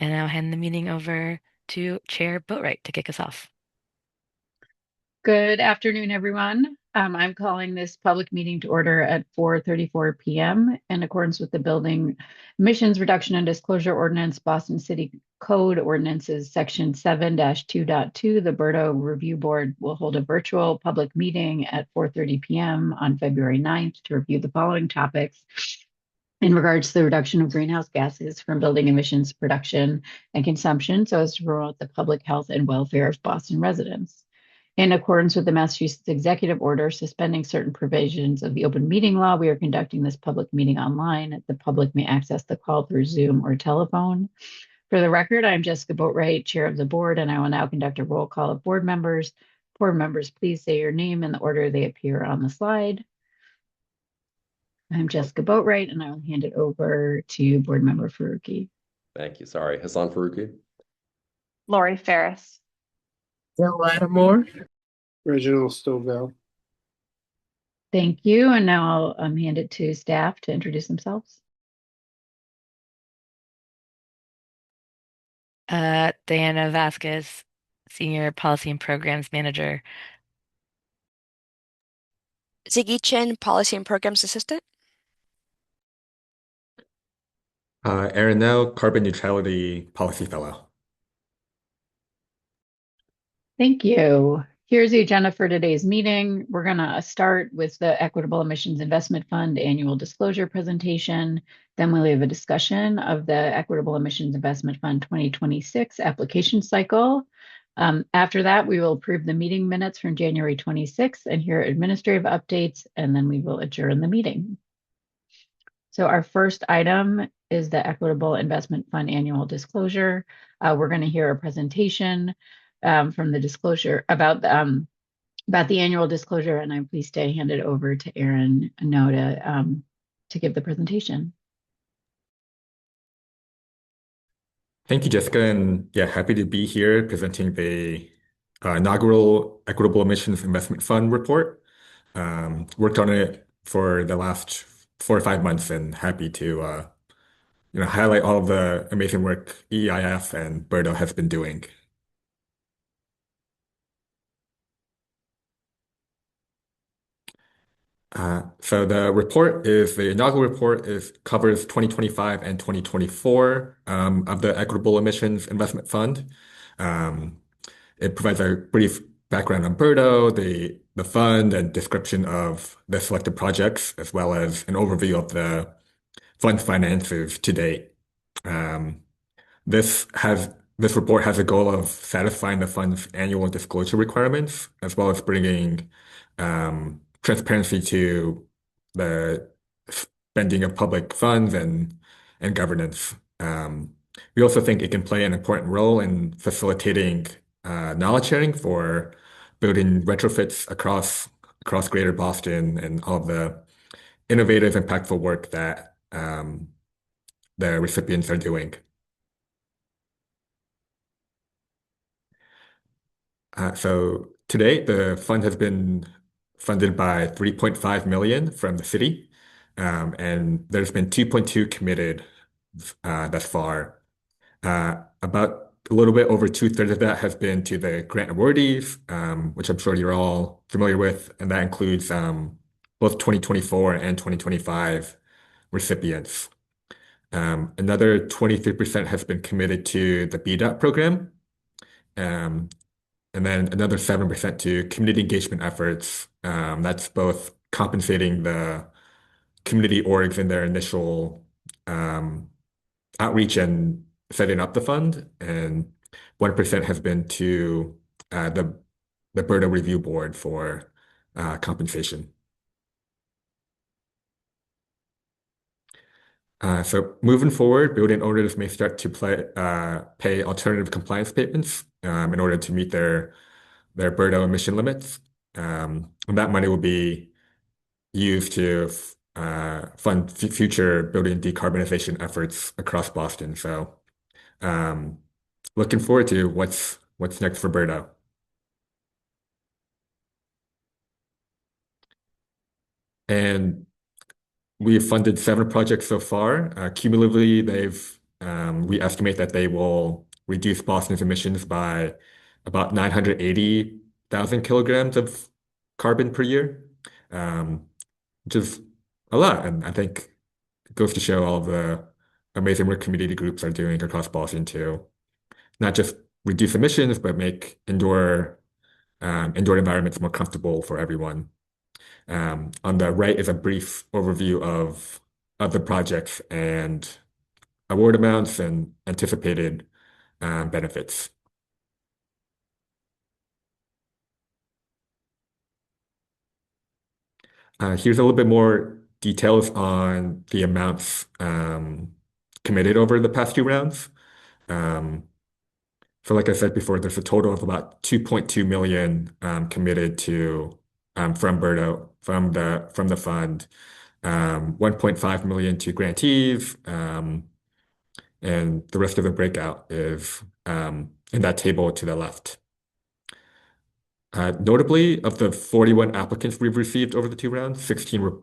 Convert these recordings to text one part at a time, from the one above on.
And I'll hand the meeting over to Chair Boatwright to kick us off. Good afternoon, everyone. I'm calling this public meeting to order at 4:34 p.m. in accordance with the Building Emissions Reduction and Disclosure Ordinance, Boston City Code Ordinances, Section 7-2.2. The BERDO Review Board will hold a virtual public meeting at 4:30 p.m. on February 9th to review the following topics in regards to the reduction of greenhouse gases from building emissions production and consumption so as to promote the public health and welfare of Boston residents. In accordance with the Massachusetts Executive Order suspending certain provisions of the open meeting law, we are conducting this public meeting online. The public may access the call through Zoom or telephone. For the record, I'm Jessica Boatwright, Chair of the Board, and I will now conduct a roll call of board members. Board members, please say your name in the order they appear on the slide. I'm Jessica Boatwright, and I will hand it over to Board Member Faruqi. Thank you. Sorry. Hassan Faruqi. Lori Ferris. Phil Lattimore. Reginald Stovall. Thank you. And now I'll hand it to staff to introduce themselves. Diana Vasquez, Senior Policy and Programs Manager. Ziggy Chen, Policy and Programs Assistant. Aaron Nell, Carbon Neutrality Policy Fellow. Thank you. Here's the agenda for today's meeting. We're going to start with the Equitable Emissions Investment Fund annual disclosure presentation. Then we'll have a discussion of the Equitable Emissions Investment Fund 2026 application cycle. After that, we will approve the meeting minutes from January 26th and hear administrative updates, and then we will adjourn the meeting. So our first item is the Equitable Investment Fund annual disclosure. We're going to hear a presentation from the disclosure about the annual disclosure, and I'm pleased to hand it over to Aaron Noda to give the presentation. Thank you, Jessica, and yeah, happy to be here presenting the inaugural Equitable Emissions Investment Fund report. Worked on it for the last 4 or 5 months, and happy to highlight all of the amazing work EIF and BERDO has been doing. So the inaugural report covers 2025 and 2024 of the Equitable Emissions Investment Fund. It provides a brief background on BERDO, the fund, and description of the selected projects, as well as an overview of the fund's finances to date. This report has a goal of satisfying the fund's annual disclosure requirements, as well as bringing transparency to the spending of public funds and governance. We also think it can play an important role in facilitating knowledge sharing for building retrofits across Greater Boston and all of the innovative, impactful work that the recipients are doing. So to date, the fund has been funded by 3.5 million from the city, and there's been 2.2 committed thus far. About a little bit over 2/3 of that has been to the grant awardees, which I'm sure you're all familiar with, and that includes both 2024 and 2025 recipients. Another 23% has been committed to the BDOT program, and then another 7% to community engagement efforts. That's both compensating the community orgs in their initial outreach and setting up the fund, and 1% has been to the BERDO Review Board for compensation. So moving forward, building owners may start to pay alternative compliance payments in order to meet their BERDO emission limits. And that money will be used to fund future building decarbonization efforts across Boston. So looking forward to what's next for BERDO. And we've funded 7 projects so far. Cumulatively, they've We estimate that they will reduce Boston's emissions by about 980,000 kilograms of carbon per year, um, which is a lot. And I think it goes to show all of the amazing work community groups are doing across Boston to not just reduce emissions, but make indoor environments more comfortable for everyone. On the right is a brief overview of the projects and award amounts and anticipated benefits. Here's a little bit more details on the amounts committed over the past two rounds. Um, so like I said before, there's a total of about 2.2 million committed to from BERDO from the fund, 1.5 million to grantees, and the rest of the breakout is in that table to the left. Notably, of the 41 applicants we've received over the two rounds, 16 were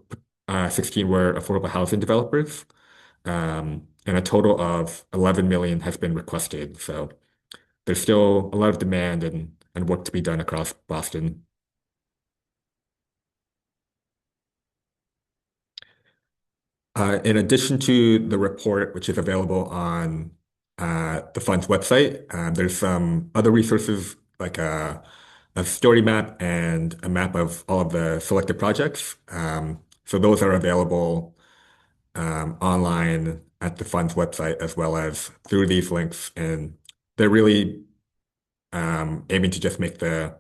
affordable housing developers, and a total of 11 million has been requested. So there's still a lot of demand and work to be done across Boston. In addition to the report, which is available on the fund's website, there's some other resources like a story map and a map of all of the selected projects. So those are available online at the fund's website as well as through these links. And they're really aiming to just make the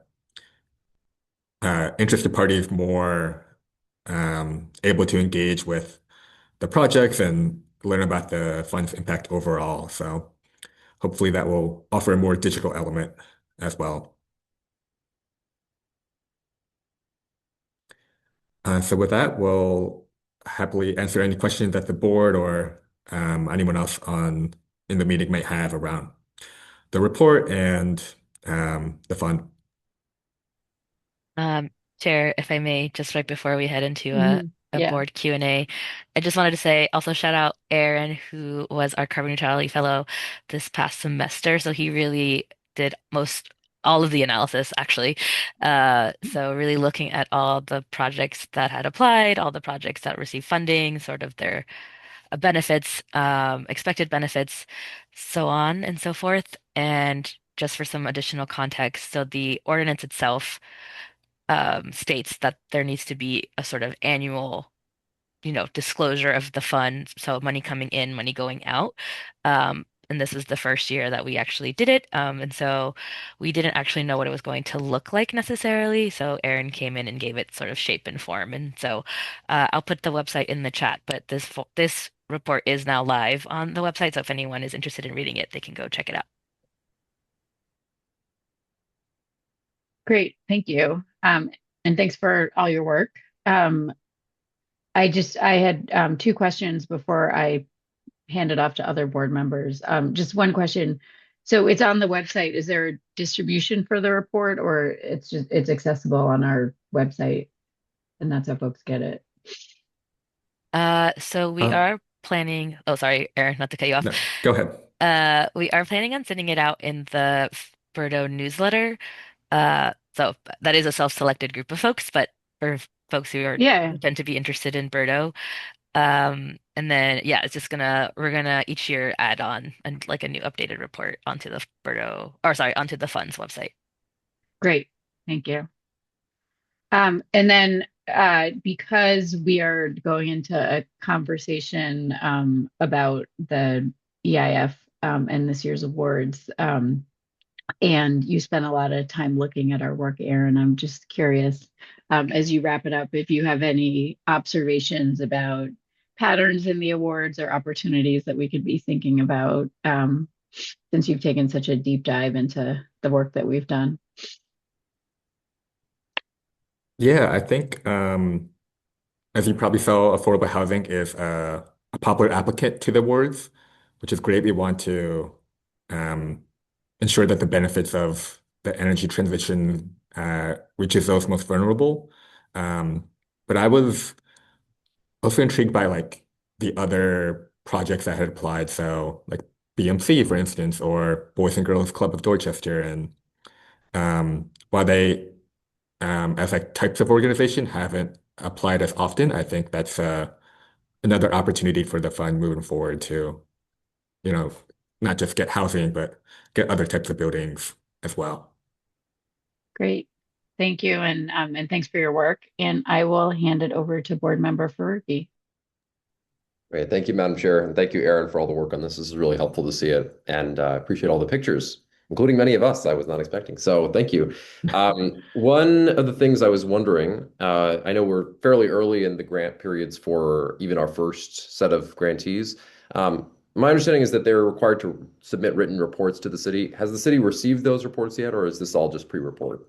interested parties more able to engage with the projects and learn about the fund's impact overall. So hopefully that will offer a more digital element as well. So with that, we'll happily answer any questions that the board or anyone else in the meeting may have around the report and the fund. Um, Chair, if I may, just right before we head into a Yeah. board Q&A, I just wanted to say also shout out Aaron, who was our carbon neutrality fellow this past semester. So he really did most all of the analysis actually. So really looking at all the projects that had applied, all the projects that received funding, sort of their benefits, expected benefits, so on and so forth. And just for some additional context, so the ordinance itself states that there needs to be a sort of annual, disclosure of the fund. So money coming in, money going out. And this is the first year that we actually did it. And so we didn't actually know what it was going to look like necessarily. So Aaron came in and gave it sort of shape and form. And so I'll put the website in the chat, but this report is now live on the website. So if anyone is interested in reading it, they can go check it out. Great. Thank you. And thanks for all your work. I had two questions before I hand it off to other board members. Just one question. So it's on the website. Is there a distribution for the report, or it's accessible on our website and that's how folks get it? So we Uh, are planning, oh, sorry, Aaron, not to cut you off. no, go ahead. We are planning on sending it out in the BERDO newsletter. So that is a self-selected group of folks, but for folks Yeah, who tend to be interested in BERDO, and then yeah, we're gonna each year add on and like a new updated report onto the BERDO, or sorry, onto the fund's website. great. Thank you. And then because we are going into a conversation about the EIF and this year's awards, and you spent a lot of time looking at our work, Aaron, I'm just curious, as you wrap it up, if you have any observations about patterns in the awards or opportunities that we could be thinking about, since you've taken such a deep dive into the work that we've done. Yeah, I think as you probably saw, affordable housing is a popular applicant to the awards, which is great. We want to um, ensure that the benefits of the energy transition reaches those most vulnerable. But I was also intrigued by like the other projects that had applied. So like BMC, for instance, or Boys and Girls Club of Dorchester. And while they, as like types of organization, haven't applied as often, I think that's another opportunity for the fund moving forward to, you know, not just get housing, but get other types of buildings as well. Great. Thank you. And thanks for your work. And I will hand it over to board member Faruqi. Great. Thank you, Madam Chair. And thank you, Aaron, for all the work on this. This is really helpful to see it. And I appreciate all the pictures, including many of us I was not expecting. So thank you. One of the things I was wondering, I know we're fairly early in the grant periods for even our first set of grantees. My understanding is that they're required to submit written reports to the city. Has the city received those reports yet, or is this all just pre-report?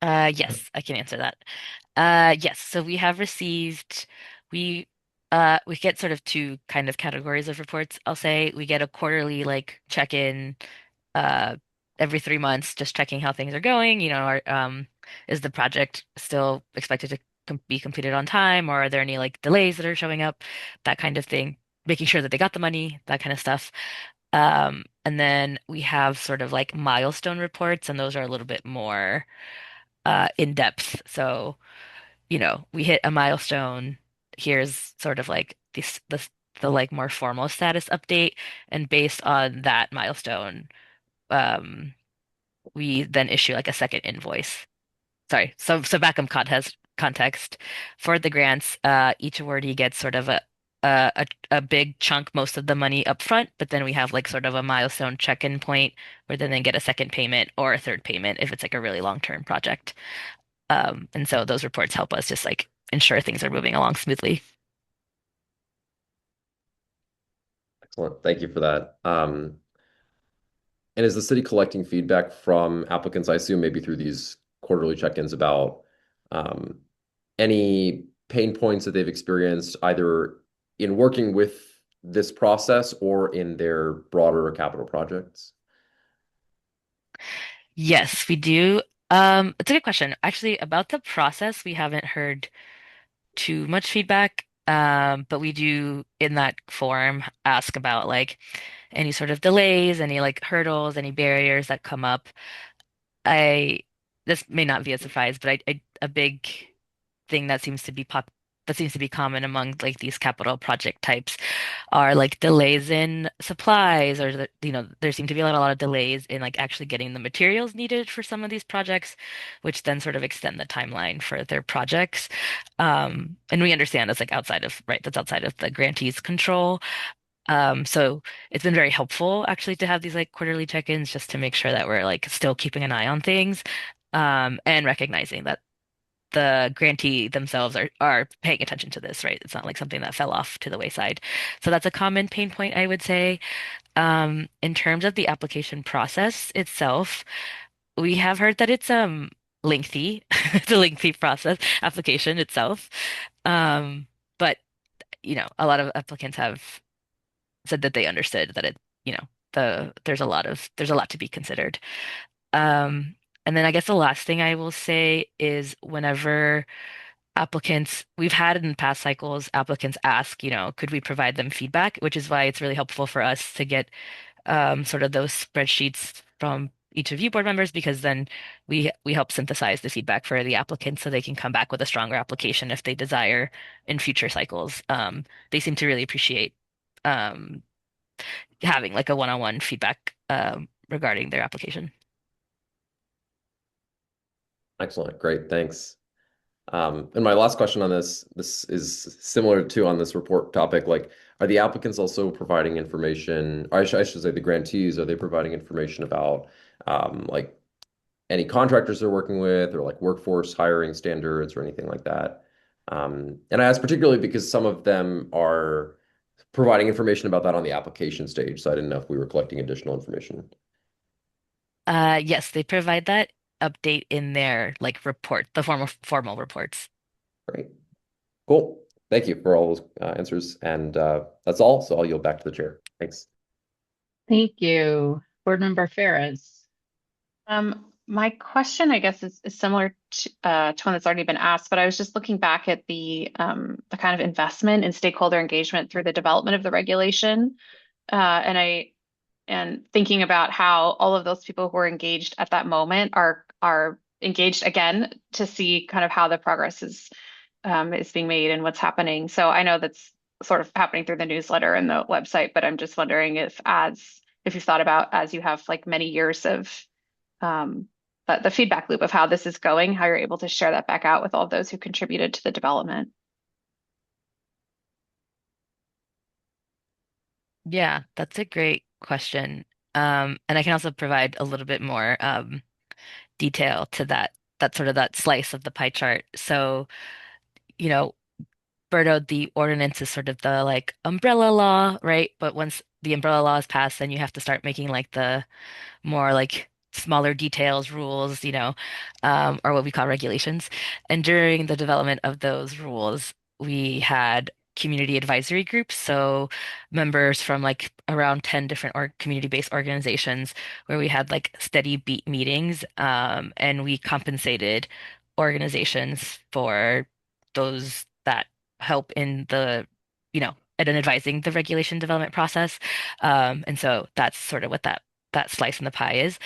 Yes, I can answer that. Yes, so we have received we we get sort of two kind of categories of reports, I'll say. We get a quarterly like check-in uh every 3 months, just checking how things are going. Is the project still expected to be completed on time, or are there any like delays that are showing up? That kind of thing. Making sure that they got the money, that kind of stuff. And then we have sort of like milestone reports, and those are a little bit more in depth. So, we hit a milestone. Here's sort of like the like more formal status update, and based on that milestone, um, we then issue like a second invoice. Sorry, so backup context for the grants. Each awardee gets sort of a big chunk, most of the money up front, but then we have like sort of a milestone check-in point where then they get a second payment or a third payment if it's like a really long-term project. And so those reports help us just like ensure things are moving along smoothly. Excellent. Thank you for that. And is the city collecting feedback from applicants, I assume maybe through these quarterly check-ins about um, any pain points that they've experienced either in working with this process or in their broader capital projects? Yes, we do. It's a good question. Actually, about the process, we haven't heard too much feedback. But we do in that forum ask about like any sort of delays, any like hurdles, any barriers that come up. I This may not be a surprise, but a big thing that seems to be common among like these capital project types are like delays in supplies, or there seem to be a lot of delays in like actually getting the materials needed for some of these projects, which then sort of extend the timeline for their projects. And we understand that's outside of the grantee's control. So it's been very helpful actually to have these like quarterly check-ins just to make sure that we're like still keeping an eye on things, and recognizing that the grantee themselves are paying attention to this, right? It's not like something that fell off to the wayside. So that's a common pain point, I would say. In terms of the application process itself, we have heard that it's lengthy. It's a lengthy process, application itself. But a lot of applicants have said that they understood that there's a lot to be considered. Um, and then I guess the last thing I will say is whenever we've had in past cycles, applicants ask, could we provide them feedback, which is why it's really helpful for us to get sort of those spreadsheets from each of you board members, because then we help synthesize the feedback for the applicants so they can come back with a stronger application if they desire in future cycles. They seem to really appreciate um, having like a one-on-one feedback regarding their application. Excellent. Great. Thanks. And my last question on this is similar to on this report topic. Like, are the applicants also providing information, or I should say the grantees, are they providing information about like any contractors they're working with or like workforce hiring standards or anything like that? And I ask particularly because some of them are providing information about that on the application stage. So I didn't know if we were collecting additional information. Yes, they provide that update in their like report, the formal reports. Great. Cool. Thank you for all those answers. And that's all. So I'll yield back to the chair. Thanks. Thank you. Board member Ferris. My question, I guess, is similar to one that's already been asked, but I was just looking back at the kind of investment and stakeholder engagement through the development of the regulation, and thinking about how all of those people who are engaged at that moment are engaged again to see kind of how the progress is being made and what's happening. So I know that's sort of happening through the newsletter and the website, but I'm just wondering if you've thought about as you have like many years of um, the feedback loop of how this is going, how you're able to share that back out with all those who contributed to the development. Yeah, that's a great question. And I can also provide a little bit more detail to that sort of that slice of the pie chart. So, you know, BERDO, the ordinance is sort of the like umbrella law, right? But once the umbrella law is passed, then you have to start making like the more like smaller details, rules, or what we call regulations. And during the development of those rules, we had community advisory groups, so members from like around 10 different or community-based organizations where we had like steady beat meetings, and we compensated organizations for those that help in and in advising the regulation development process. And so that's sort of what that slice in the pie is.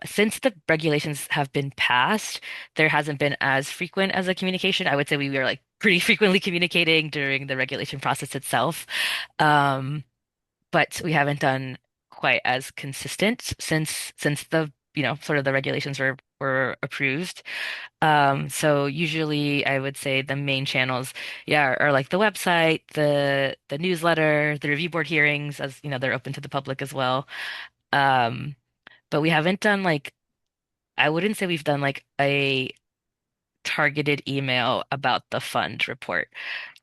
Since the regulations have been passed, there hasn't been as frequent as a communication. I would say we were like pretty frequently communicating during the regulation process itself. Um, but we haven't done quite as consistent since the sort of the regulations were approved. So usually I would say the main channels, yeah, are like the website, the newsletter, the review board hearings, as you know, they're open to the public as well. Um, but we haven't done like, I wouldn't say we've done like a targeted email about the fund report.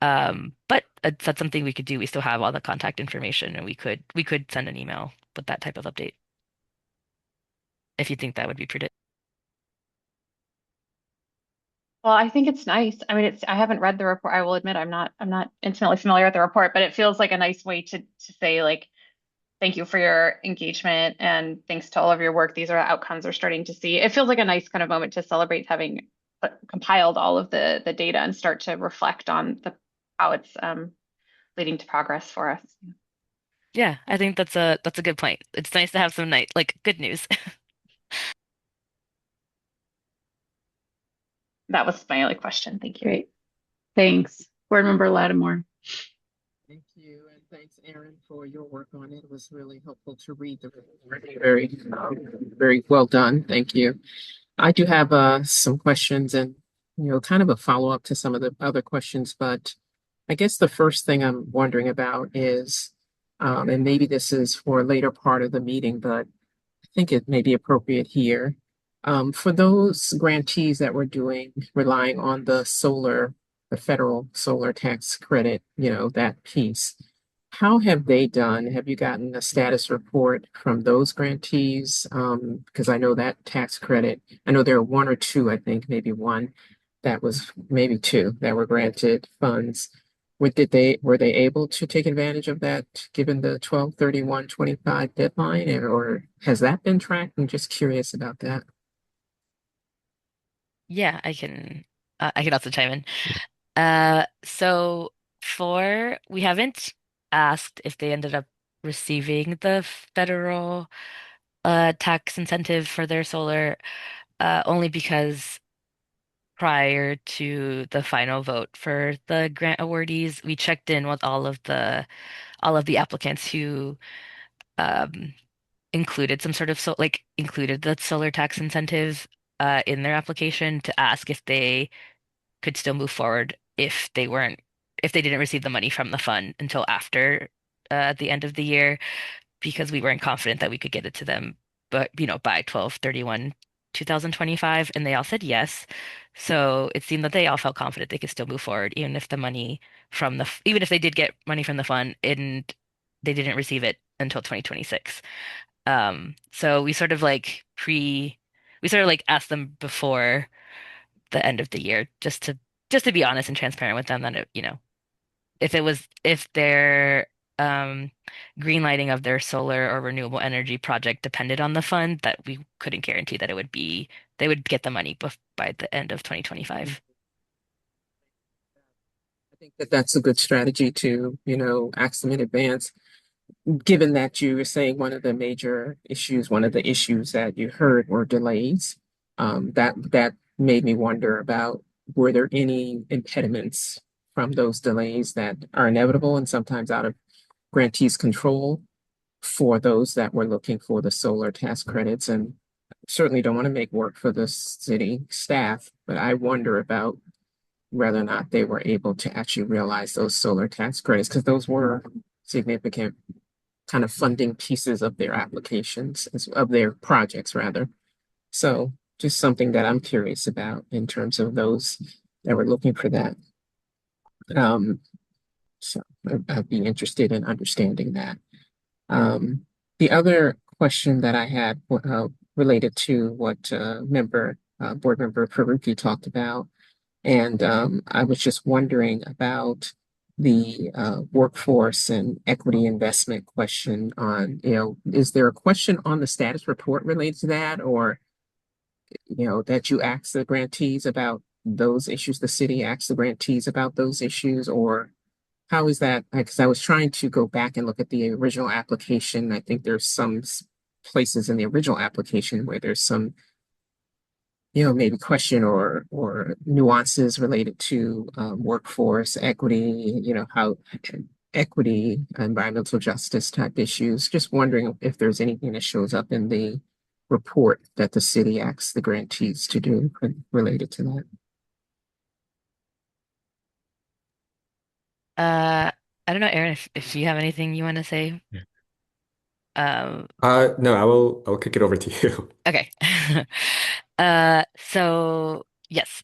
But that's something we could do. We still have all the contact information, and we could send an email with that type of update if you think that would be prudent. Well, I think it's nice. I mean, I haven't read the report. I will admit I'm not intimately familiar with the report, but it feels like a nice way to say like thank you for your engagement and thanks to all of your work. These are the outcomes we're starting to see. It feels like a nice kind of moment to celebrate having compiled all of the data and start to reflect on the how it's leading to progress for us. Yeah, I think that's a good point. It's nice to have some night like good news. That was my only question. Thank you. Great. Thanks. Board Member Lattimore. Thank you, and thanks, Aaron, for your work on it. It was really helpful to read the report. Very well done. Thank you. I do have some questions and kind of a follow-up to some of the other questions, but I guess the first thing I'm wondering about is, and maybe this is for a later part of the meeting, but I think it may be appropriate here. For those grantees that were relying on the federal solar tax credit, that piece, how have they done? Have you gotten a status report from those grantees? Because I know that tax credit, I know there are one or two, I think, maybe one that was maybe two that were granted funds. Were they able to take advantage of that given the 12/31/25 deadline, or has that been tracked? I'm just curious about that. Yeah, I can also chime in. So we haven't asked if they ended up receiving the federal tax incentive for their solar, only because prior to the final vote for the grant awardees, we checked in with all of the applicants who um included some sort of included the solar tax incentive in their application to ask if they could still move forward if they didn't receive the money from the fund until after the end of the year, because we weren't confident that we could get it to them, but by 12/31/2025, and they all said yes. So it seemed that they all felt confident they could still move forward, even if they did get money from the fund and they didn't receive it until 2026. So we sort of like asked them before the end of the year just to be honest and transparent with them that if their green lighting of their solar or renewable energy project depended on the fund, that we couldn't guarantee that they would get the money by the end of 2025. I think that that's a good strategy to, ask them in advance. Given that you were saying one of the major issues, one of the issues that you heard were delays, that made me wonder about, were there any impediments from those delays that are inevitable and sometimes out of grantees' control for those that were looking for the solar tax credits? And certainly don't want to make work for the city staff, but I wonder about whether or not they were able to actually realize those solar tax credits, because those were significant kind of funding pieces of their applications, of their projects rather. So just something that I'm curious about in terms of those that were looking for that. So I'd be interested in understanding that. The other question that I had related to what board member Faruqi talked about, and I was just wondering about the workforce and equity investment question on, is there a question on the status report related to that, or, that you ask the grantees about those issues, the city asks the grantees about those issues, or how is that? Because I was trying to go back and look at the original application. I think there's some places in the original application where there's some, maybe question or nuances related to workforce equity, how equity, environmental justice type issues. Just wondering if there's anything that shows up in the report that the city asks the grantees to do related to that. I don't know, Aaron, if you have anything you want to say. Yeah. Um, No, I will kick it over to you. okay. So yes,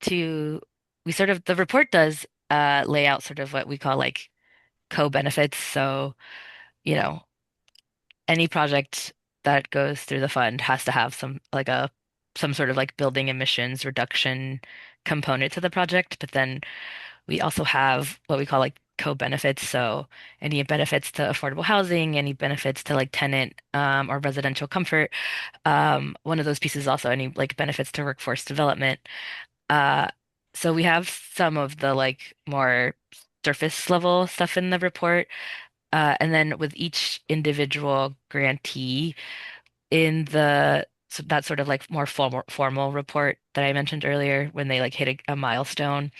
to we sort of the report does lay out sort of what we call like co-benefits. So, you know, any project that goes through the fund has to have some sort of like building emissions reduction component to the project, but then we also have what we call like co-benefits. So any benefits to affordable housing, any benefits to like tenant or residential comfort. One of those pieces is also any like benefits to workforce development. Uh, so we have some of the like more surface level stuff in the report. And then with each individual grantee in that sort of like more formal report that I mentioned earlier, when they like hit a milestone,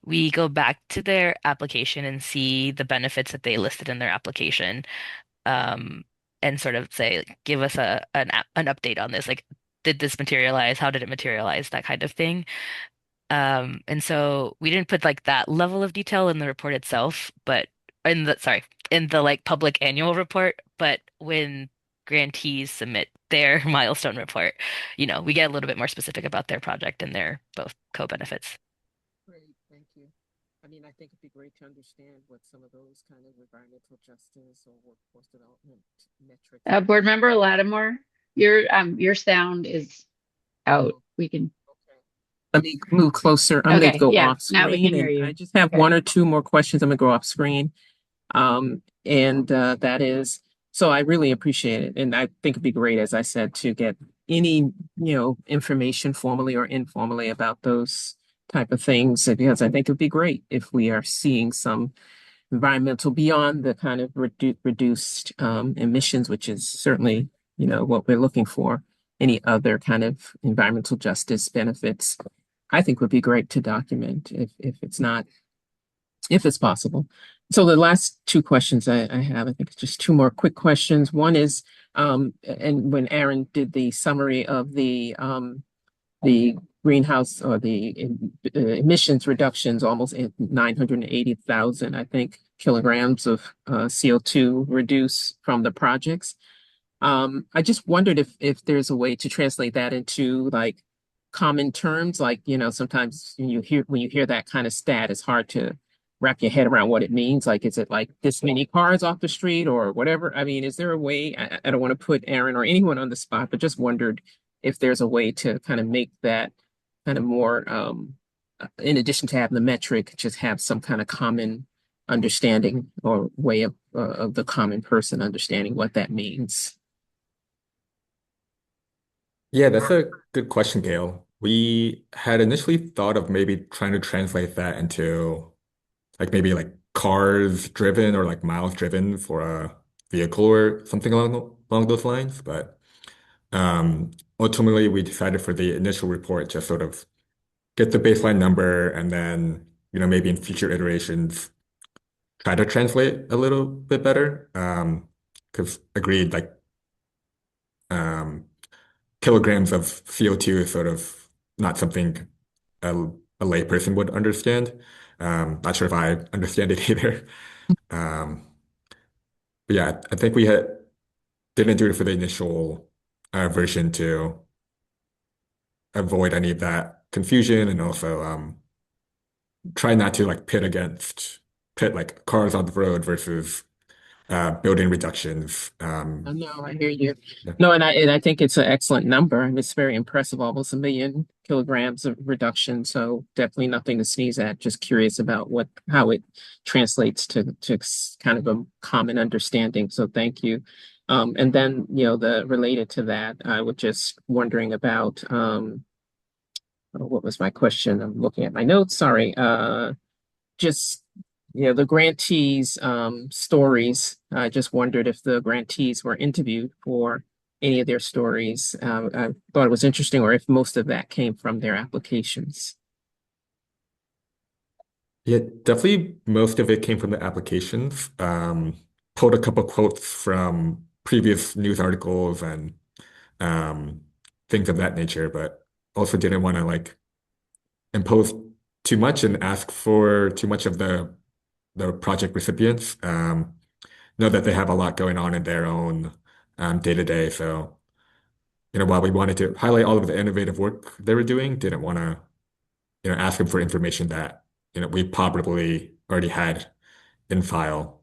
we go back to their application and see the benefits that they listed in their application, um, and sort of say, like, give us an update on this. Like, did this materialize? How did it materialize? That kind of thing. And so we didn't put like that level of detail in the report itself, but in the like public annual report, but when grantees submit their milestone report, we get a little bit more specific about their project and their both co-benefits. Great, thank you. I mean, I think it'd be great to understand what some of those kind of environmental justice or workforce development metrics. Board member Lattimore, your sound is out. We can. Okay. Let me move closer. I'm going to Okay, go yeah, off now we screen, can hear and you. I just have Okay. one or two more questions. I'm going to go off screen. And that is, so I really appreciate it. And I think it'd be great, as I said, to get any, information formally or informally about those type of things, because I think it'd be great if we are seeing some environmental beyond the kind of reduced emissions, which is certainly, what we're looking for. Any other kind of environmental justice benefits, I think would be great to document if it's possible. So the last two questions I have, I think it's just two more quick questions. One is, and when Aaron did the summary of the greenhouse or the emissions reductions, almost 980,000, I think, kilograms of CO2 reduced from the projects. I just wondered if there's a way to translate that into like common terms, like, sometimes when you hear that kind of stat, it's hard to wrap your head around what it means. Like, is it like this many cars off the street or whatever? I mean, is there a way? I don't want to put Aaron or anyone on the spot, but just wondered if there's a way to kind of make that kind of more, in addition to having the metric, just have some kind of common understanding or way of the common person understanding what that means. Yeah, that's a good question, Gail. We had initially thought of maybe trying to translate that into like maybe like cars driven or like miles driven for a vehicle or something along those lines. But ultimately, we decided for the initial report just sort of get the baseline number and then maybe in future iterations try to translate a little bit better. Because agreed, like um, kilograms of CO2 is sort of not something a, a layperson would understand. Not sure if I understand it either. Um, but yeah, I think we didn't do it for the initial version to avoid any of that confusion and also try not to like pit like cars on the road versus building reductions. No, I hear you. Yeah. No, and I think it's an excellent number, and it's very impressive, almost 1 million kilograms of reduction. So definitely nothing to sneeze at. Just curious about how it translates to kind of a common understanding. So thank you. And then the related to that, I was just wondering about what was my question? I'm looking at my notes. Sorry. Just the grantees stories. I just wondered if the grantees were interviewed for any of their stories. I thought it was interesting, or if most of that came from their applications. Yeah, definitely most of it came from the applications. Pulled a couple quotes from previous news articles and um, things of that nature, but also didn't want to like impose too much and ask for too much of the project recipients. Know that they have a lot going on in their own day to day. So, while we wanted to highlight all of the innovative work they were doing, didn't want to, ask them for information that, we probably already had in file.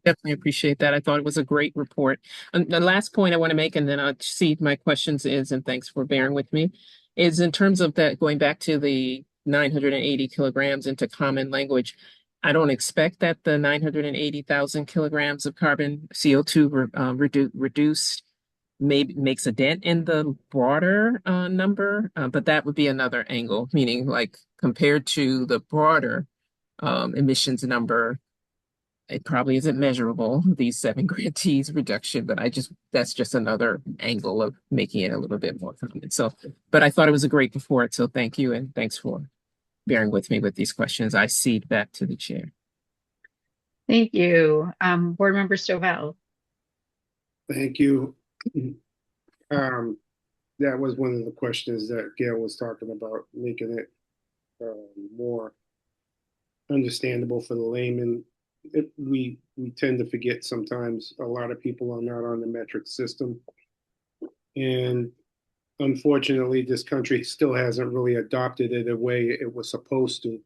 Definitely appreciate that. I thought it was a great report. And the last point I want to make, and then I'll cede my questions is, and thanks for bearing with me, is in terms of that going back to the 980 kilograms into common language. I don't expect that the 980,000 kilograms of carbon CO2 reduced maybe makes a dent in the broader number, but that would be another angle, meaning like compared to the broader emissions number, it probably isn't measurable, these seven grantees reduction, but that's just another angle of making it a little bit more common. So, but I thought it was a great report. So thank you. And thanks for bearing with me with these questions. I cede back to the chair. Thank you. Board Member Stovall. Thank you. Um, that was one of the questions that Gail was talking about, making it more understandable for the layman. We tend to forget sometimes a lot of people are not on the metric system. And unfortunately, this country still hasn't really adopted it the way it was supposed to.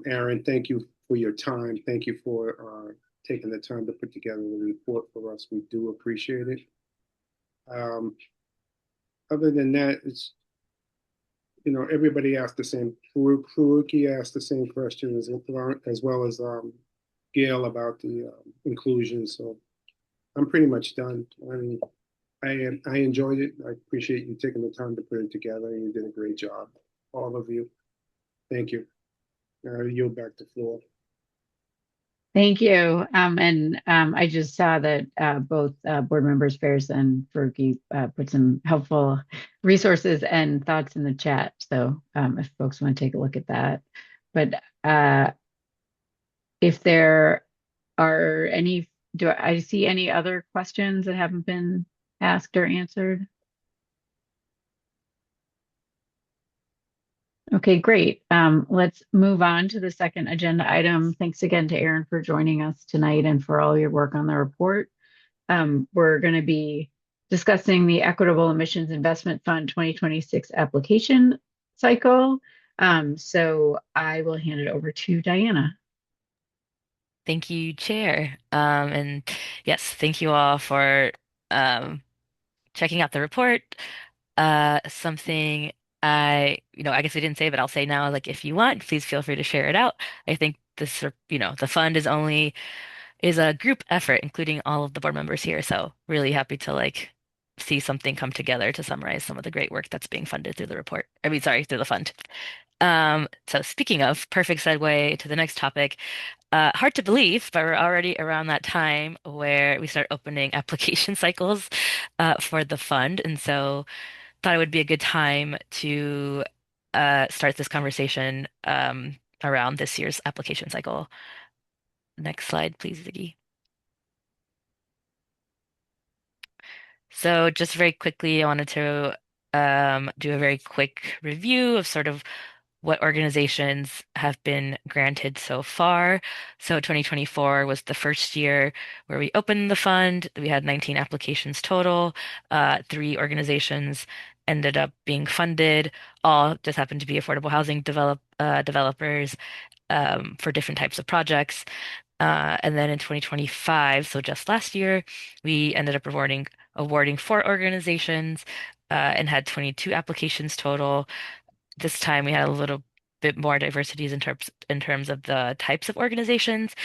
Aaron, thank you for your time. Thank you for taking the time to put together the report for us. We do appreciate it. Other than that, it's, everybody asked the same. Faruqi asked the same question as well as Gail about the inclusion. So I'm pretty much done. I mean, I enjoyed it. I appreciate you taking the time to put it together. You did a great job, all of you. Thank you. I yield back the floor. Thank you. I just saw that both board members Ferris and Faruqi put some helpful resources and thoughts in the chat. So if folks want to take a look at that. But if there are any, do I see any other questions that haven't been asked or answered? Okay, great. Let's move on to the second agenda item. Thanks again to Aaron for joining us tonight and for all your work on the report. We're going to be discussing the Equitable Emissions Investment Fund 2026 application cycle. So I will hand it over to Diana. Thank you, Chair. And yes, thank you all for um, checking out the report. Something I guess we didn't say, but I'll say now, like if you want, please feel free to share it out. I think this, the fund is a group effort, including all of the board members here. So really happy to like see something come together to summarize some of the great work that's being funded through the report. I mean, sorry, through the fund. So speaking of, perfect segue to the next topic. Hard to believe, but we're already around that time where we start opening application cycles for the fund. And so thought it would be a good time to start this conversation around this year's application cycle. Next slide, please, Ziggy. So just very quickly, I wanted to do a very quick review of sort of what organizations have been granted so far. So 2024 was the first year where we opened the fund. We had 19 applications total. Three organizations ended up being funded. All just happened to be affordable housing developers for different types of projects. And then in 2025, so just last year, we ended up awarding four organizations and had 22 applications total. This time we had a little bit more diversities in terms of the types of organizations,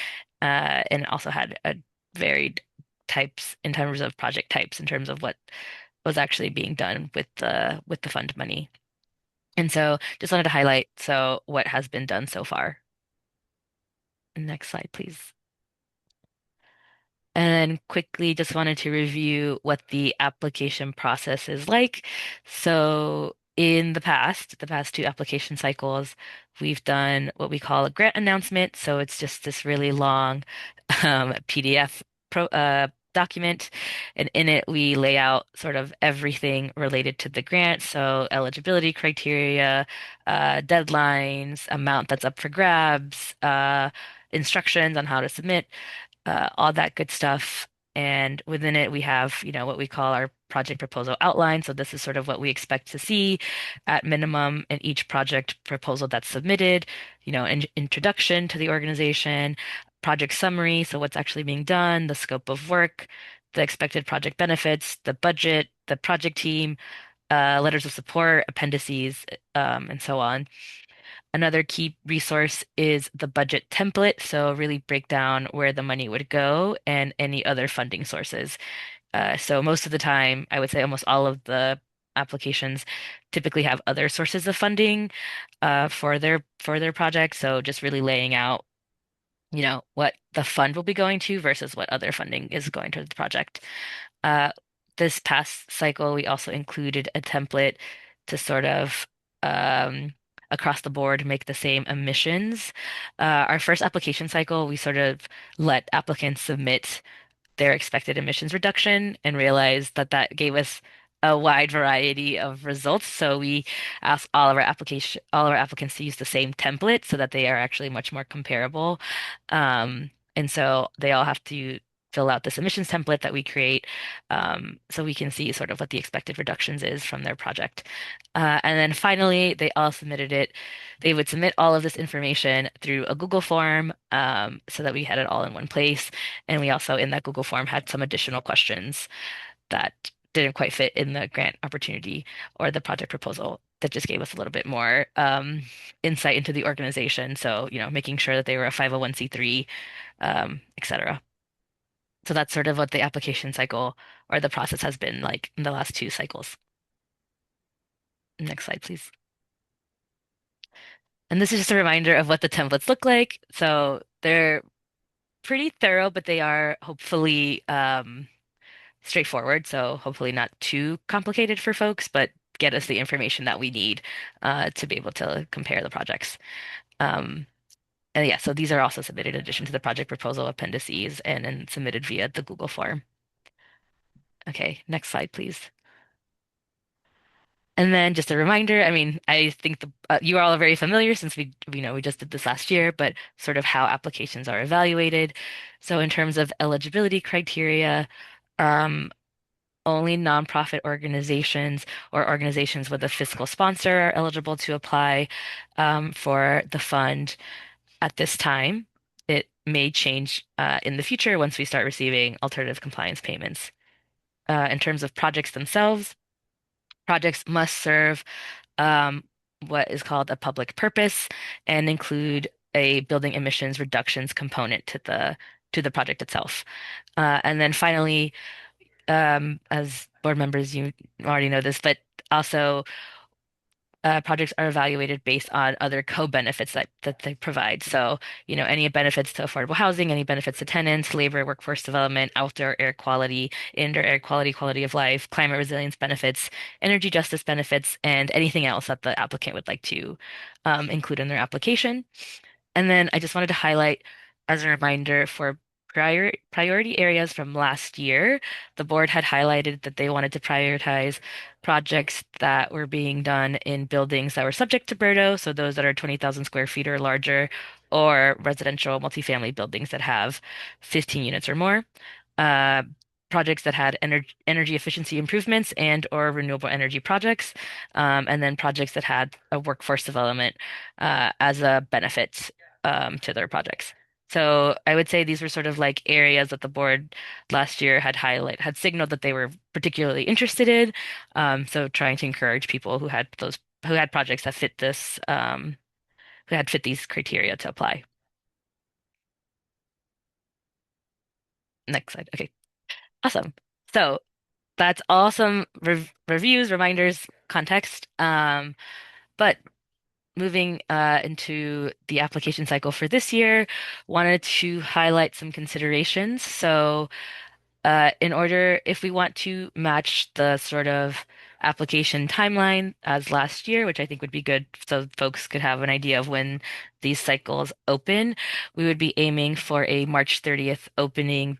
and also had a varied types in terms of project types, in terms of what was actually being done with the fund money. And so just wanted to highlight what has been done so far. Next slide, please. And then quickly just wanted to review what the application process is like. So in the past two application cycles, we've done what we call a grant announcement. So it's just this really long PDF document. And in it, we lay out sort of everything related to the grant. So eligibility criteria, deadlines, amount that's up for grabs, instructions on how to submit, all that good stuff. And within it, we have, what we call our project proposal outline. So this is sort of what we expect to see at minimum in each project proposal that's submitted, an introduction to the organization, project summary. So what's actually being done, the scope of work, the expected project benefits, the budget, the project team, letters of support, appendices, and so on. Another key resource is the budget template, so really break down where the money would go and any other funding sources. So most of the time, I would say almost all of the applications typically have other sources of funding for their project. So just really laying out, what the fund will be going to versus what other funding is going to the project. Uh, this past cycle, we also included a template to sort of across the board make the same emissions. Our first application cycle, we sort of let applicants submit their expected emissions reduction and realized that that gave us a wide variety of results. So we asked all of our applicants to use the same template so that they are actually much more comparable. And so they all have to fill out this emissions template that we create, so we can see sort of what the expected reductions is from their project. And then finally, they all submitted it. They would submit all of this information through a Google form, so that we had it all in one place. And we also, in that Google form, had some additional questions that didn't quite fit in the grant opportunity or the project proposal that just gave us a little bit more insight into the organization. So, making sure that they were a 501(c)(3), et cetera. So that's sort of what the application cycle or the process has been like in the last two cycles. Next slide, please. And this is just a reminder of what the templates look like. So they're pretty thorough, but they are hopefully straightforward. So hopefully not too complicated for folks, but get us the information that we need to be able to compare the projects. And yeah, so these are also submitted in addition to the project proposal appendices and then submitted via the Google form. Okay, next slide, please. And then just a reminder, I mean, I think you are all very familiar since we just did this last year, but sort of how applications are evaluated. So in terms of eligibility criteria, um, only nonprofit organizations or organizations with a fiscal sponsor are eligible to apply for the fund at this time. It may change in the future once we start receiving alternative compliance payments. In terms of projects themselves, projects must serve um, what is called a public purpose and include a building emissions reductions component to the project itself. And then finally, as board members, you already know this, but also projects are evaluated based on other co-benefits that they provide. So, any benefits to affordable housing, any benefits to tenants, labor, workforce development, outdoor air quality, indoor air quality, quality of life, climate resilience benefits, energy justice benefits, and anything else that the applicant would like to include in their application. And then I just wanted to highlight as a reminder for priority areas from last year, the board had highlighted that they wanted to prioritize projects that were being done in buildings that were subject to BERDO, so those that are 20,000 square feet or larger, or residential multifamily buildings that have 15 units or more. Uh, Projects that had energy efficiency improvements and or renewable energy projects, and then projects that had a workforce development as a benefit to their projects. So I would say these were sort of like areas that the board last year had signaled that they were particularly interested in. So trying to encourage people who had projects that fit this who had fit these criteria to apply. Next slide. Okay, awesome. So that's awesome reviews, reminders, context. But moving into the application cycle for this year, wanted to highlight some considerations. So, if we want to match the sort of application timeline as last year, which I think would be good so folks could have an idea of when these cycles open, we would be aiming for a March 30th opening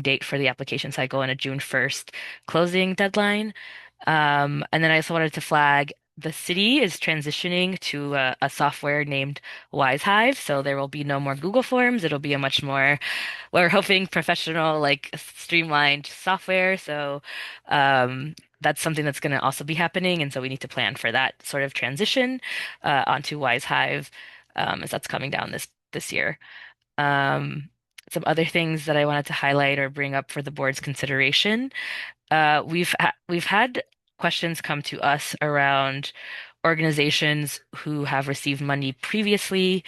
date for the application cycle and a June 1st closing deadline. And then I also wanted to flag the city is transitioning to a software named WiseHive, so there will be no more Google Forms. It'll be a much more, we're hoping, professional, like streamlined software. So that's something that's going to also be happening, and so we need to plan for that sort of transition onto WiseHive as that's coming down this year. Um, some other things that I wanted to highlight or bring up for the board's consideration. We've had questions come to us around organizations who have received money previously.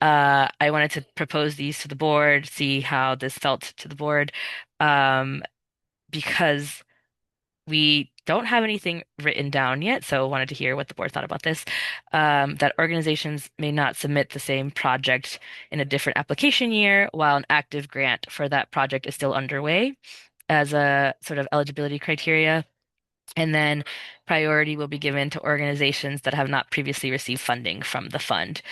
I wanted to propose these to the board, see how this felt to the board, um, because we don't have anything written down yet, so wanted to hear what the board thought about this. That organizations may not submit the same project in a different application year while an active grant for that project is still underway as a sort of eligibility criteria. And then priority will be given to organizations that have not previously received funding from the fund.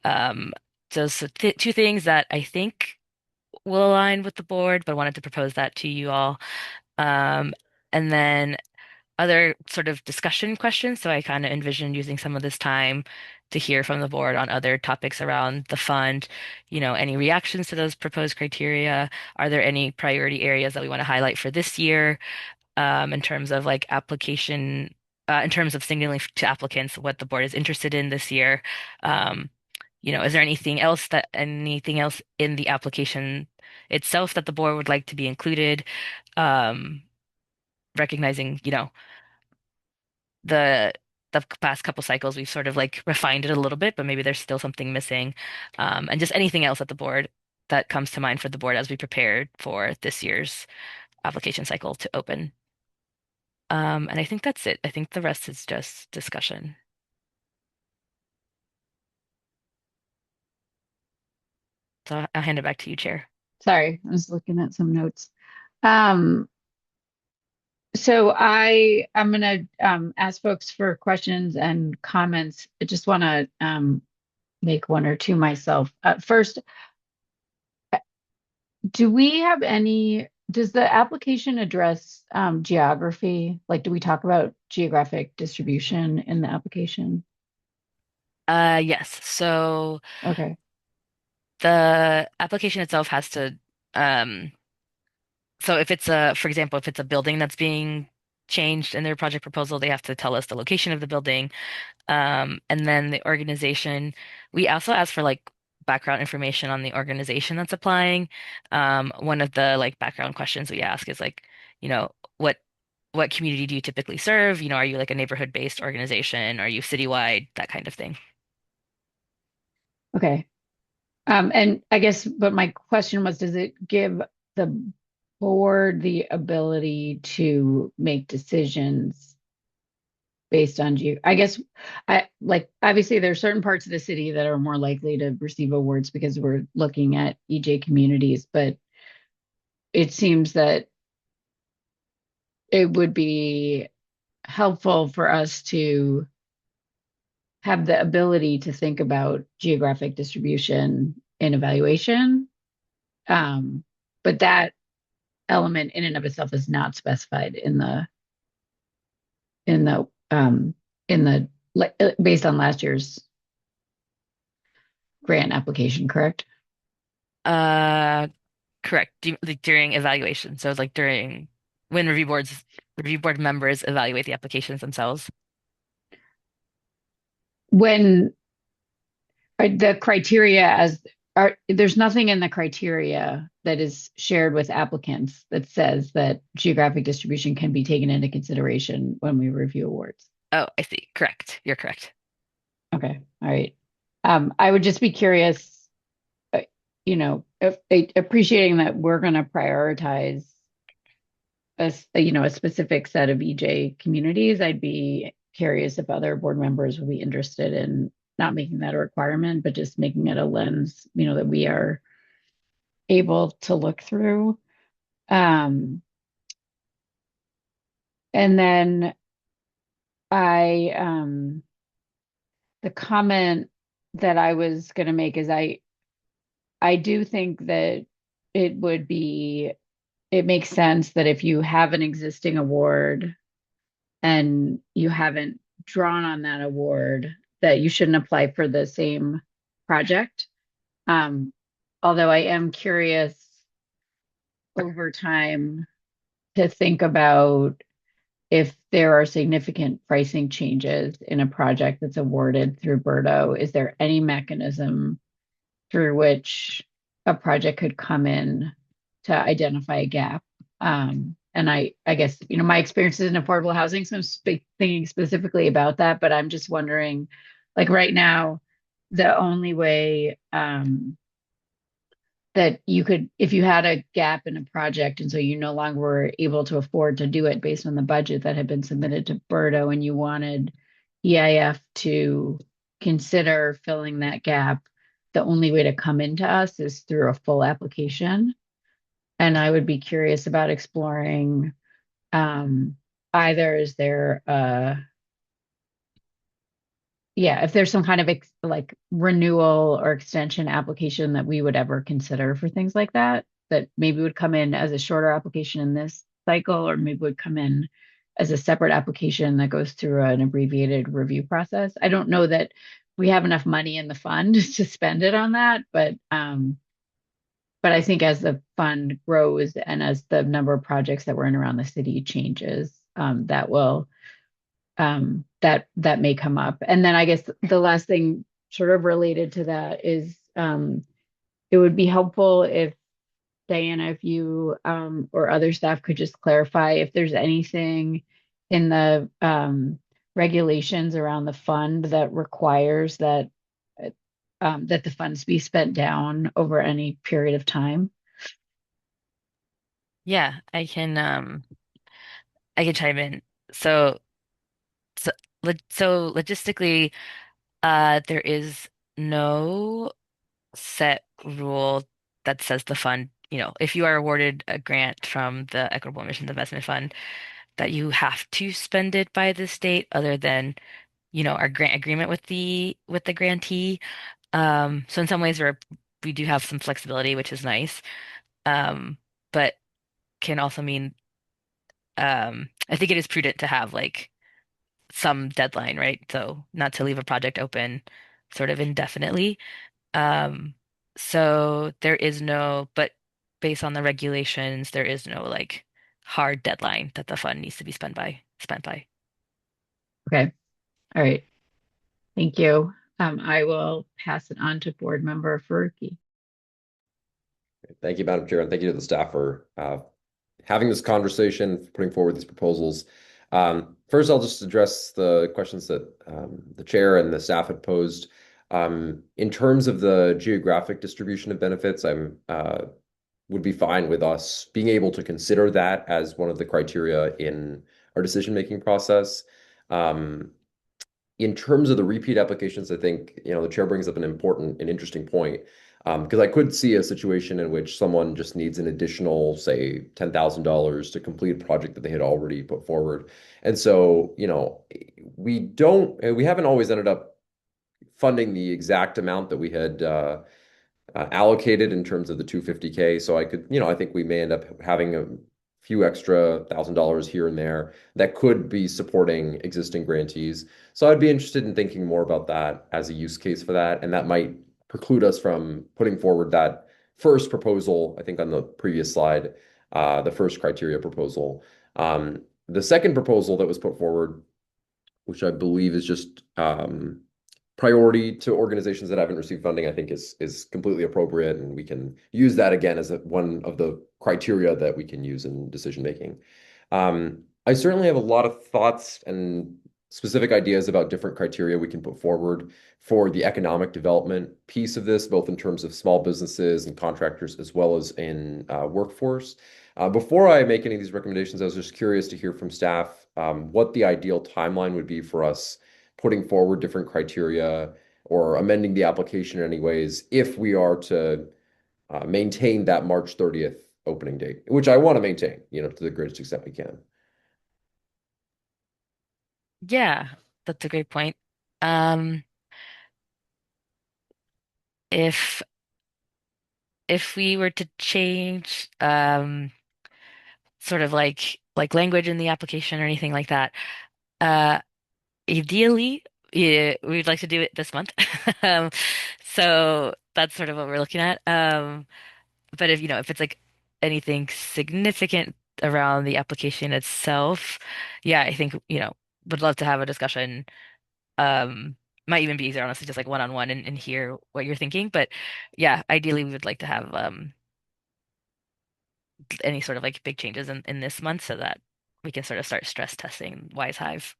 Um, so two things that I think will align with the board, but wanted to propose that to you all. Um, and then other sort of discussion questions. So I kind of envisioned using some of this time to hear from the board on other topics around the fund. Any reactions to those proposed criteria? Are there any priority areas that we want to highlight for this year? In terms of like application, in terms of signaling to applicants what the board is interested in this year. Um, is there anything else in the application itself that the board would like to be included? Um, Recognizing, the the past couple cycles we've sort of like refined it a little bit, but maybe there's still something missing. And just anything else at the board that comes to mind for the board as we prepare for this year's application cycle to open. And I think that's it. I think the rest is just discussion. So I'll hand it back to you, Chair. Sorry, I was looking at some notes. Um, so I'm gonna ask folks for questions and comments. I just want to make one or two myself. First, does the application address geography? Like, do we talk about geographic distribution in the application? Yes. So Okay. the application itself has to, um, so if it's for example, if it's a building that's being changed in their project proposal, they have to tell us the location of the building. And then the organization, we also ask for like background information on the organization that's applying. One of the like background questions we ask is like, you know, what community do you typically serve? Are you like a neighborhood-based organization? Are you citywide? That kind of thing. Okay. And I guess, but my question was, does it give the board the ability to make decisions based on I guess I like obviously there's certain parts of the city that are more likely to receive awards because we're looking at EJ communities, but it seems that it would be helpful for us to have the ability to think about geographic distribution in evaluation. But that element in and of itself is not specified in the in the based on last year's grant application, correct? Uh, correct. Like during evaluation. So like during when review board members evaluate the applications themselves. When the criteria as are there's nothing in the criteria that is shared with applicants that says that geographic distribution can be taken into consideration when we review awards. Oh, I see. Correct. You're correct. Okay, all right. I would just be curious, uh, appreciating that we're going to prioritize a specific set of EJ communities. I'd be curious if other board members would be interested in not making that a requirement, but just making it a lens, that we are able to look through. And then I the comment that I was going to make is I do think that it makes sense that if you have an existing award and you haven't drawn on that award, that you shouldn't apply for the same project. Although I am curious over time to think about if there are significant pricing changes in a project that's awarded through BERDO, is there any mechanism through which a project could come in to identify a gap? And I guess, my experiences in affordable housing, so I'm thinking specifically about that, but I'm just wondering, like right now, the only way that you could, if you had a gap in a project and so you no longer were able to afford to do it based on the budget that had been submitted to BERDO and you wanted EIF to consider filling that gap, the only way to come into us is through a full application. And I would be curious about exploring either is there if there's some kind of like renewal or extension application that we would ever consider for things like that, that maybe would come in as a shorter application in this cycle, or maybe would come in as a separate application that goes through an abbreviated review process. I don't know that we have enough money in the fund to spend it on that, but I think as the fund grows and as the number of projects that were in around the city changes, that will that may come up. And then I guess the last thing sort of related to that is it would be helpful if Diana, if you or other staff could just clarify if there's anything in the regulations around the fund that requires that that the funds be spent down over any period of time. Yeah, I can chime in. So so, so logistically, there is no set rule that says the fund, if you are awarded a grant from the Equitable Emissions Investment Fund, that you have to spend it by this date, other than, our grant agreement with the grantee. So in some ways we do have some flexibility, which is nice. But can also mean, I think it is prudent to have like some deadline, right? So not to leave a project open sort of indefinitely. Um, so there is no, but based on the regulations, there is no like hard deadline that the fund needs to be spent by. Okay. All right. Thank you. I will pass it on to board member Faruqi. Thank you, Madam Chair, and thank you to the staff for having this conversation, putting forward these proposals. First, I'll just address the questions that the chair and the staff had posed. In terms of the geographic distribution of benefits, I'm would be fine with us being able to consider that as one of the criteria in our decision-making process. In terms of the repeat applications, I think, the chair brings up an important and interesting point. Because I could see a situation in which someone just needs an additional, say, $10,000 to complete a project that they had already put forward. And so, we haven't always ended up funding the exact amount that we had allocated in terms of the 250K. So I think we may end up having a few extra $1,000 here and there that could be supporting existing grantees. So I'd be interested in thinking more about that as a use case for that, and that might preclude us from putting forward that first proposal, I think on the previous slide, the first criteria proposal. The second proposal that was put forward, which I believe is just priority to organizations that haven't received funding, I think is completely appropriate, and we can use that again as one of the criteria that we can use in decision making. I certainly have a lot of thoughts and specific ideas about different criteria we can put forward for the economic development piece of this, both in terms of small businesses and contractors, as well as in workforce. Before I make any of these recommendations, I was just curious to hear from staff what the ideal timeline would be for us putting forward different criteria or amending the application in any ways if we are to maintain that March 30th opening date, which I want to maintain, to the greatest extent we can. Yeah, that's a great point. Um, if if we were to change sort of like language in the application or anything like that, uh ideally, yeah, we'd like to do it this month. Um, so that's sort of what we're looking at. But if it's like anything significant around the application itself, yeah, I think, would love to have a discussion. Um, might even be easier, honestly, just like one-on-one and hear what you're thinking. But yeah, ideally we would like to have any sort of like big changes in this month so that we can sort of start stress testing Wise Hive.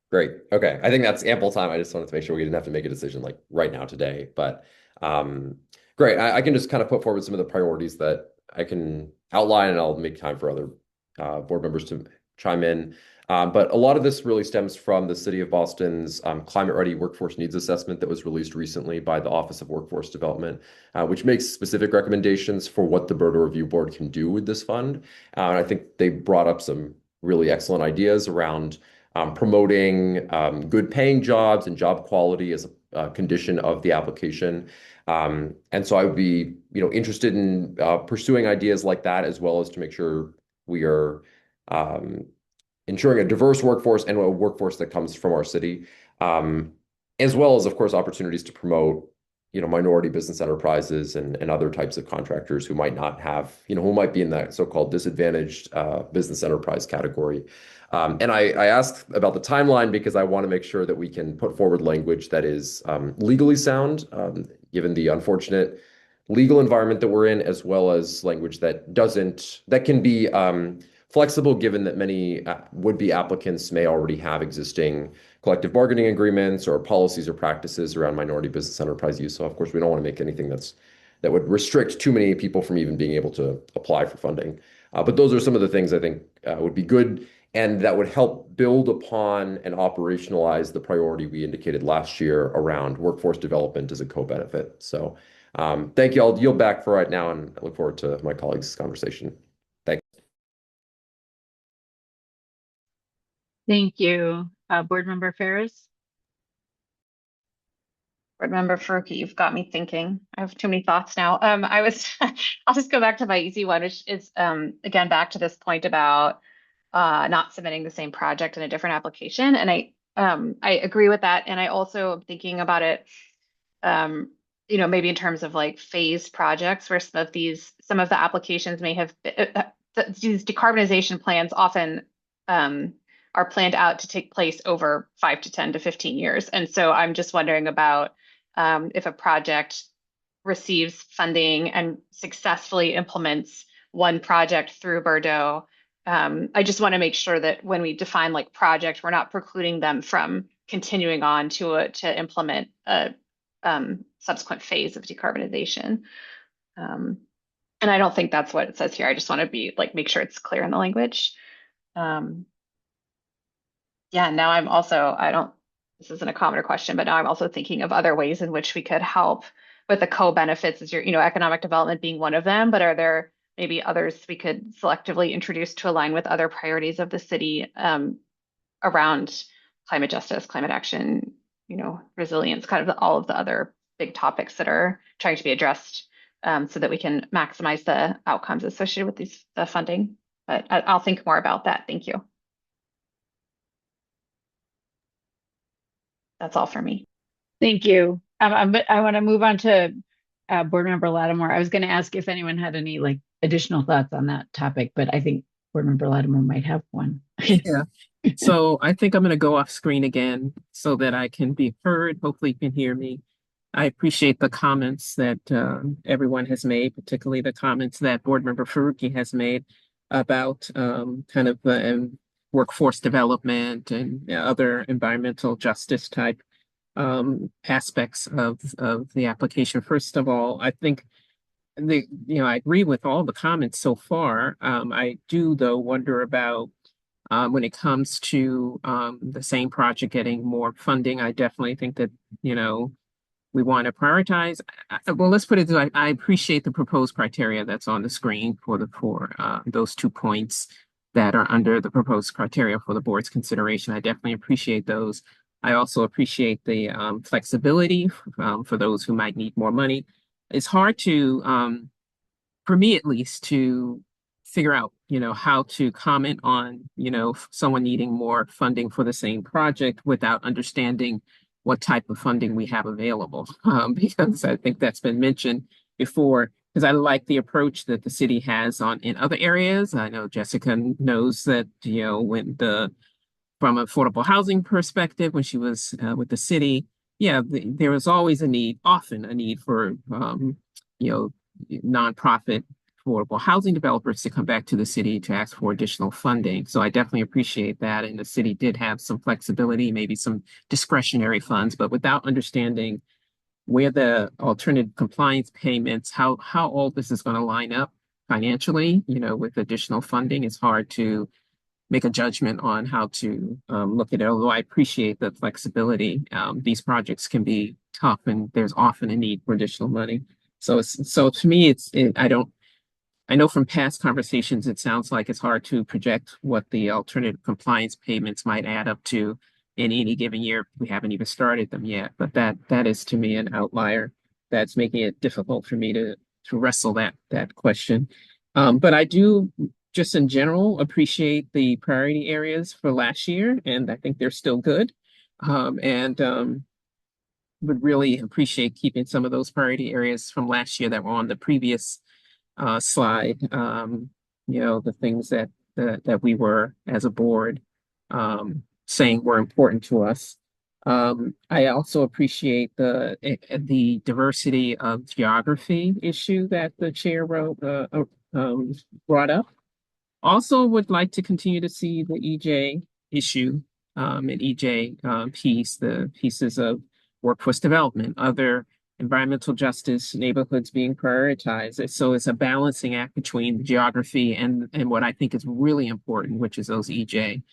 Great. Okay. I think that's ample time. I just wanted to make sure we didn't have to make a decision like right now today. But great. I can just kind of put forward some of the priorities that I can outline, and I'll make time for other board members to chime in. But a lot of this really stems from the City of Boston's Climate Ready Workforce Needs Assessment that was released recently by the Office of Workforce Development, which makes specific recommendations for what the BERDO Review Board can do with this fund. And I think they brought up some really excellent ideas around promoting good paying jobs and job quality as a condition of the application. And so I would be, interested in pursuing ideas like that, as well as to make sure we are ensuring a diverse workforce and a workforce that comes from our city, as well as, of course, opportunities to promote, minority business enterprises and other types of contractors who might not have, who might be in that so-called disadvantaged business enterprise category. And I asked about the timeline because I want to make sure that we can put forward language that is legally sound, given the unfortunate legal environment that we're in, as well as language that can be flexible, given that many would-be applicants may already have existing collective bargaining agreements or policies or practices around minority business enterprise use. So of course, we don't want to make anything that would restrict too many people from even being able to apply for funding. But those are some of the things I think would be good and that would help build upon and operationalize the priority we indicated last year around workforce development as a co-benefit. So thank you. I'll yield back for right now, and I look forward to my colleagues' conversation. Thanks. Thank you. Board Member Ferris? Board Member Faruqi, you've got me thinking. I have too many thoughts now. I'll just go back to my easy one, which is again back to this point about not submitting the same project in a different application. And I agree with that. And I also am thinking about it, maybe in terms of like phased projects where some of the applications may have these decarbonization plans often are planned out to take place over 5 to 10 to 15 years. And so I'm just wondering about if a project receives funding and successfully implements one project through BERDO. I just want to make sure that when we define like project, we're not precluding them from continuing on to implement a subsequent phase of decarbonization. And I don't think that's what it says here. I just want to be like make sure it's clear in the language. Yeah, now I'm also, I don't, this isn't a comment or question, but now I'm also thinking of other ways in which we could help with the co-benefits as your, economic development being one of them, but are there maybe others we could selectively introduce to align with other priorities of the city around climate justice, climate action, resilience, kind of all of the other big topics that are trying to be addressed so that we can maximize the outcomes associated with the funding. But I'll think more about that. Thank you. That's all for me. Thank you. I want to move on to Board Member Lattimore. I was going to ask if anyone had any like additional thoughts on that topic, but I think Board Member Lattimore might have one. Yeah. So I think I'm going to go off screen again so that I can be heard. Hopefully you can hear me. I appreciate the comments that everyone has made, particularly the comments that Board Member Faruqi has made about kind of workforce development and other environmental justice type aspects of the application. First of all, I think I agree with all the comments so far. I do though wonder about when it comes to the same project getting more funding. I definitely think that we want to prioritize. Well, let's put it this way. I appreciate the proposed criteria that's on the screen for those 2 points that are under the proposed criteria for the board's consideration. I definitely appreciate those. I also appreciate the flexibility for those who might need more money. It's hard to, for me at least, to figure out, how to comment on, someone needing more funding for the same project without understanding what type of funding we have available. Because I think that's been mentioned before, because I like the approach that the city has in other areas. I know Jessica knows that, from an affordable housing perspective, when she was with the city, there was always often a need for, nonprofit affordable housing developers to come back to the city to ask for additional funding. So I definitely appreciate that. And the city did have some flexibility, maybe some discretionary funds, but without understanding where the alternative compliance payments, how all this is going to line up financially, with additional funding, it's hard to make a judgment on how to look at it. Although I appreciate the flexibility, these projects can be tough, and there's often a need for additional money. So to me, I know from past conversations, it sounds like it's hard to project what the alternative compliance payments might add up to in any given year. We haven't even started them yet, but that is to me an outlier that's making it difficult for me to wrestle that question. But I do just in general appreciate the priority areas for last year, and I think they're still good. And would really appreciate keeping some of those priority areas from last year that were on the previous slide, the things that we were as a board saying were important to us. I also appreciate the diversity of geography issue that the chair brought up. Also would like to continue to see the EJ issue and EJ piece, the pieces of workforce development, other environmental justice neighborhoods being prioritized. So it's a balancing act between geography and what I think is really important, which is those EJ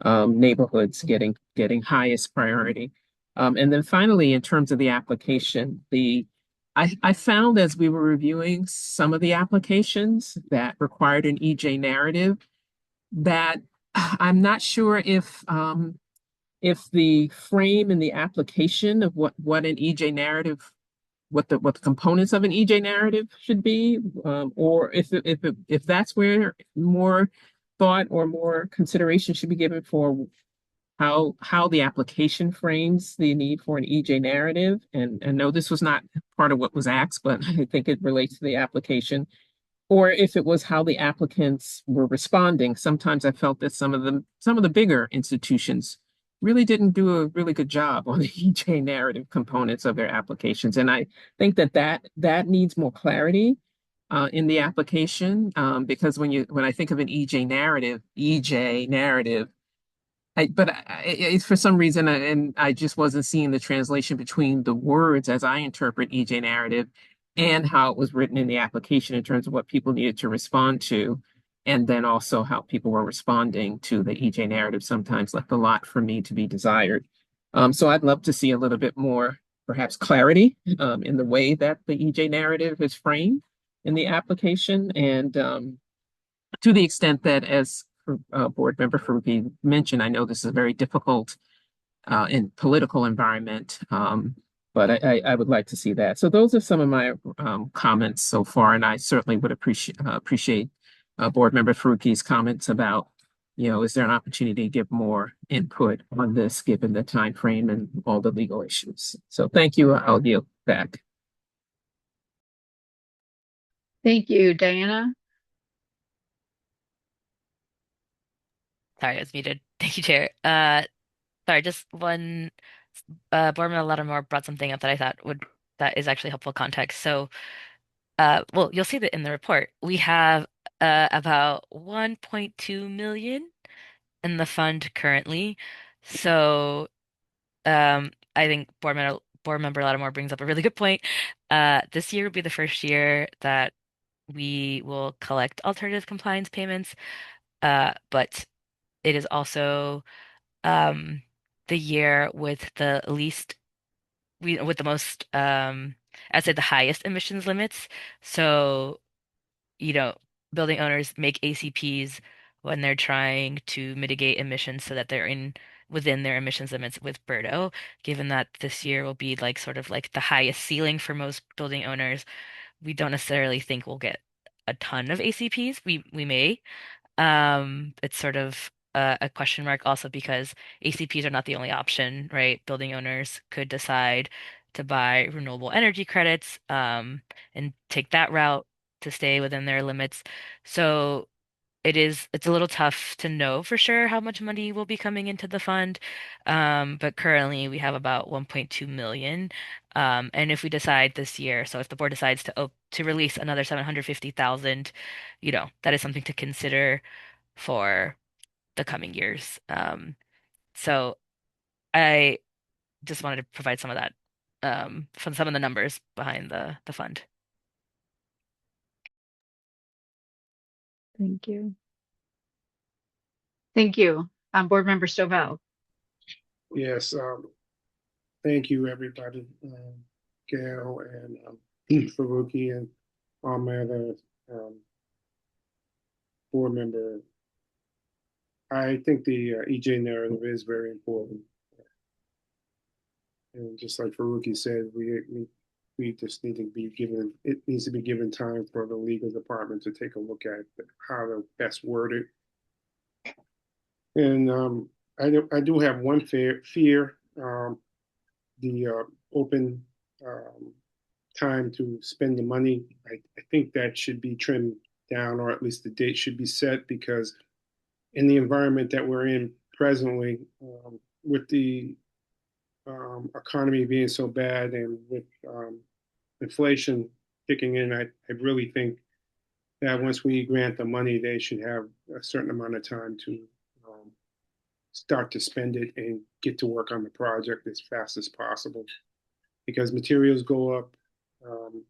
neighborhoods getting highest priority. And then finally, in terms of the application, I found as we were reviewing some of the applications that required an EJ narrative that I'm not sure if the frame and the application of what an EJ narrative, what the components of an EJ narrative should be, or if that's where more thought or more consideration should be given for how the application frames the need for an EJ narrative. And no, this was not part of what was asked, but I think it relates to the application. Or if it was how the applicants were responding. Sometimes I felt that some of the bigger institutions really didn't do a really good job on the EJ narrative components of their applications. And I think that needs more clarity in the application, because when I think of an EJ narrative, It's for some reason, and I just wasn't seeing the translation between the words as I interpret EJ narrative and how it was written in the application in terms of what people needed to respond to, and then also how people were responding to the EJ narrative sometimes left a lot for me to be desired. So I'd love to see a little bit more, perhaps clarity, in the way that the EJ narrative is framed in the application, and to the extent that, as Board Member Faruqi mentioned, I know this is a very difficult in political environment, but I would like to see that. So those are some of my comments so far, and I certainly would appreciate Board Member Faruqi's comments about, is there an opportunity to give more input on this given the time frame and all the legal issues? So thank you. I'll yield back. Thank you, Diana. Sorry, I was muted. Thank you, Chair. Sorry, just one. Board Member Lattimore brought something up that I thought that is actually helpful context. So, well, you'll see that in the report we have about 1.2 million in the fund currently. So, I think Board Member Lattimore brings up a really good point. This year will be the first year that we will collect alternative compliance payments, but it is also um, the year with the least with the most I'd say the highest emissions limits. So, you know, building owners make ACPs when they're trying to mitigate emissions so that they're in within their emissions limits with BERDO, given that this year will be like sort of like the highest ceiling for most building owners. We don't necessarily think we'll get a ton of ACPs. We may. It's sort of a question mark also because ACPs are not the only option, right? Building owners could decide to buy renewable energy credits, and take that route to stay within their limits. So it's a little tough to know for sure how much money will be coming into the fund. But currently we have about 1.2 million. And if we decide this year, so if the board decides to release another 750,000, that is something to consider for the coming years. So I just wanted to provide some of that, from some of the numbers behind the fund. Thank you. Thank you. Board Member Stovall. Yes, thank you, everybody. Gail and Faruqi and all my other board member. I think the EJ narrative is very important. And just like Faruqi said, we just need to be given, it needs to be given time for the legal department to take a look at how to best word it. And I do have one fear, the open time to spend the money. I think that should be trimmed down, or at least the date should be set, because in the environment that we're in presently, with the economy being so bad and with inflation kicking in, I really think that once we grant the money, they should have a certain amount of time to start to spend it and get to work on the project as fast as possible. Because materials go up,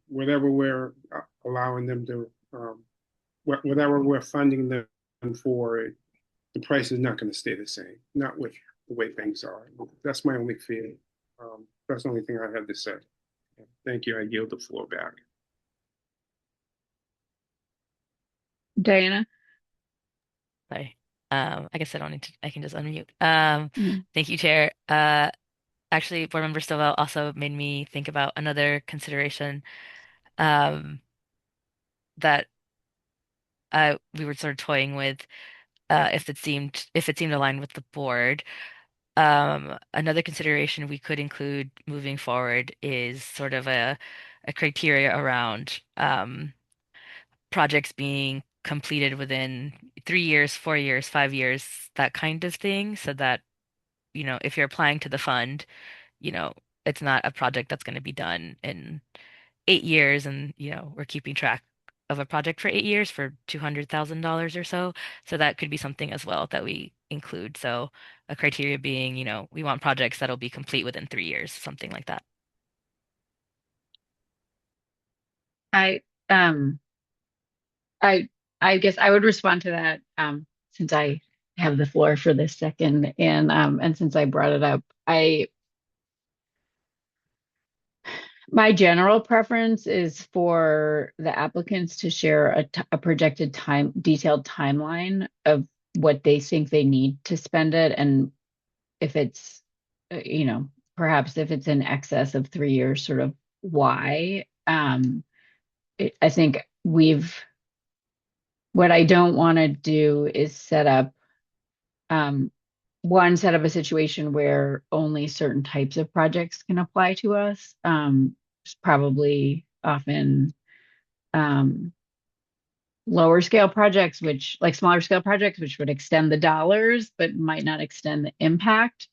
whatever we're allowing them to, whatever we're funding them for, the price is not going to stay the same, not with the way things are. That's my only fear. That's the only thing I have to say. Thank you. I yield the floor back. Diana. Sorry. I guess I don't need to, I can just unmute. Mm. Thank you, Chair. Actually, Board Member Stovall also made me think about another consideration, um, that we were sort of toying with, if it seemed aligned with the board. Another consideration we could include moving forward is sort of a criteria around projects being completed within 3 years, 4 years, 5 years, that kind of thing, so that, if you're applying to the fund, you know, it's not a project that's going to be done in 8 years and, we're keeping track of a project for 8 years for $200,000 or so. So that could be something as well that we include. So a criteria being, we want projects that'll be complete within 3 years, something like that. I um I I guess I would respond to that since I have the floor for this second and since I brought it up, I my general preference is for the applicants to share a projected detailed timeline of what they think they need to spend it, and if it's, perhaps if it's in excess of 3 years, sort of why. I think what I don't want to do is um, set up a situation where only certain types of projects can apply to us. It's probably often um, lower scale projects, like smaller scale projects, which would extend the dollars, but might not extend the impact.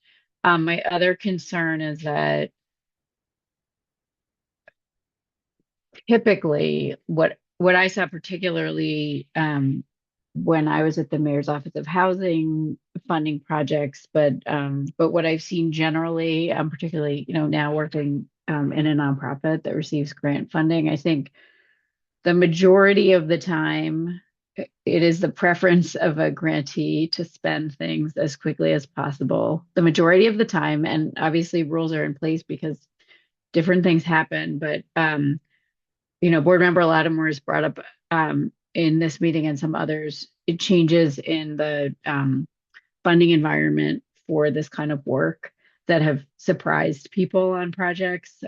My other concern is that typically what I saw particularly when I was at the Mayor's Office of Housing funding projects, but what I've seen generally, particularly now working in a nonprofit that receives grant funding, I think the majority of the time it is the preference of a grantee to spend things as quickly as possible. The majority of the time, and obviously rules are in place because different things happen, but Board Member Lattimore has brought up in this meeting and some others, it changes in the funding environment for this kind of work that have surprised people on projects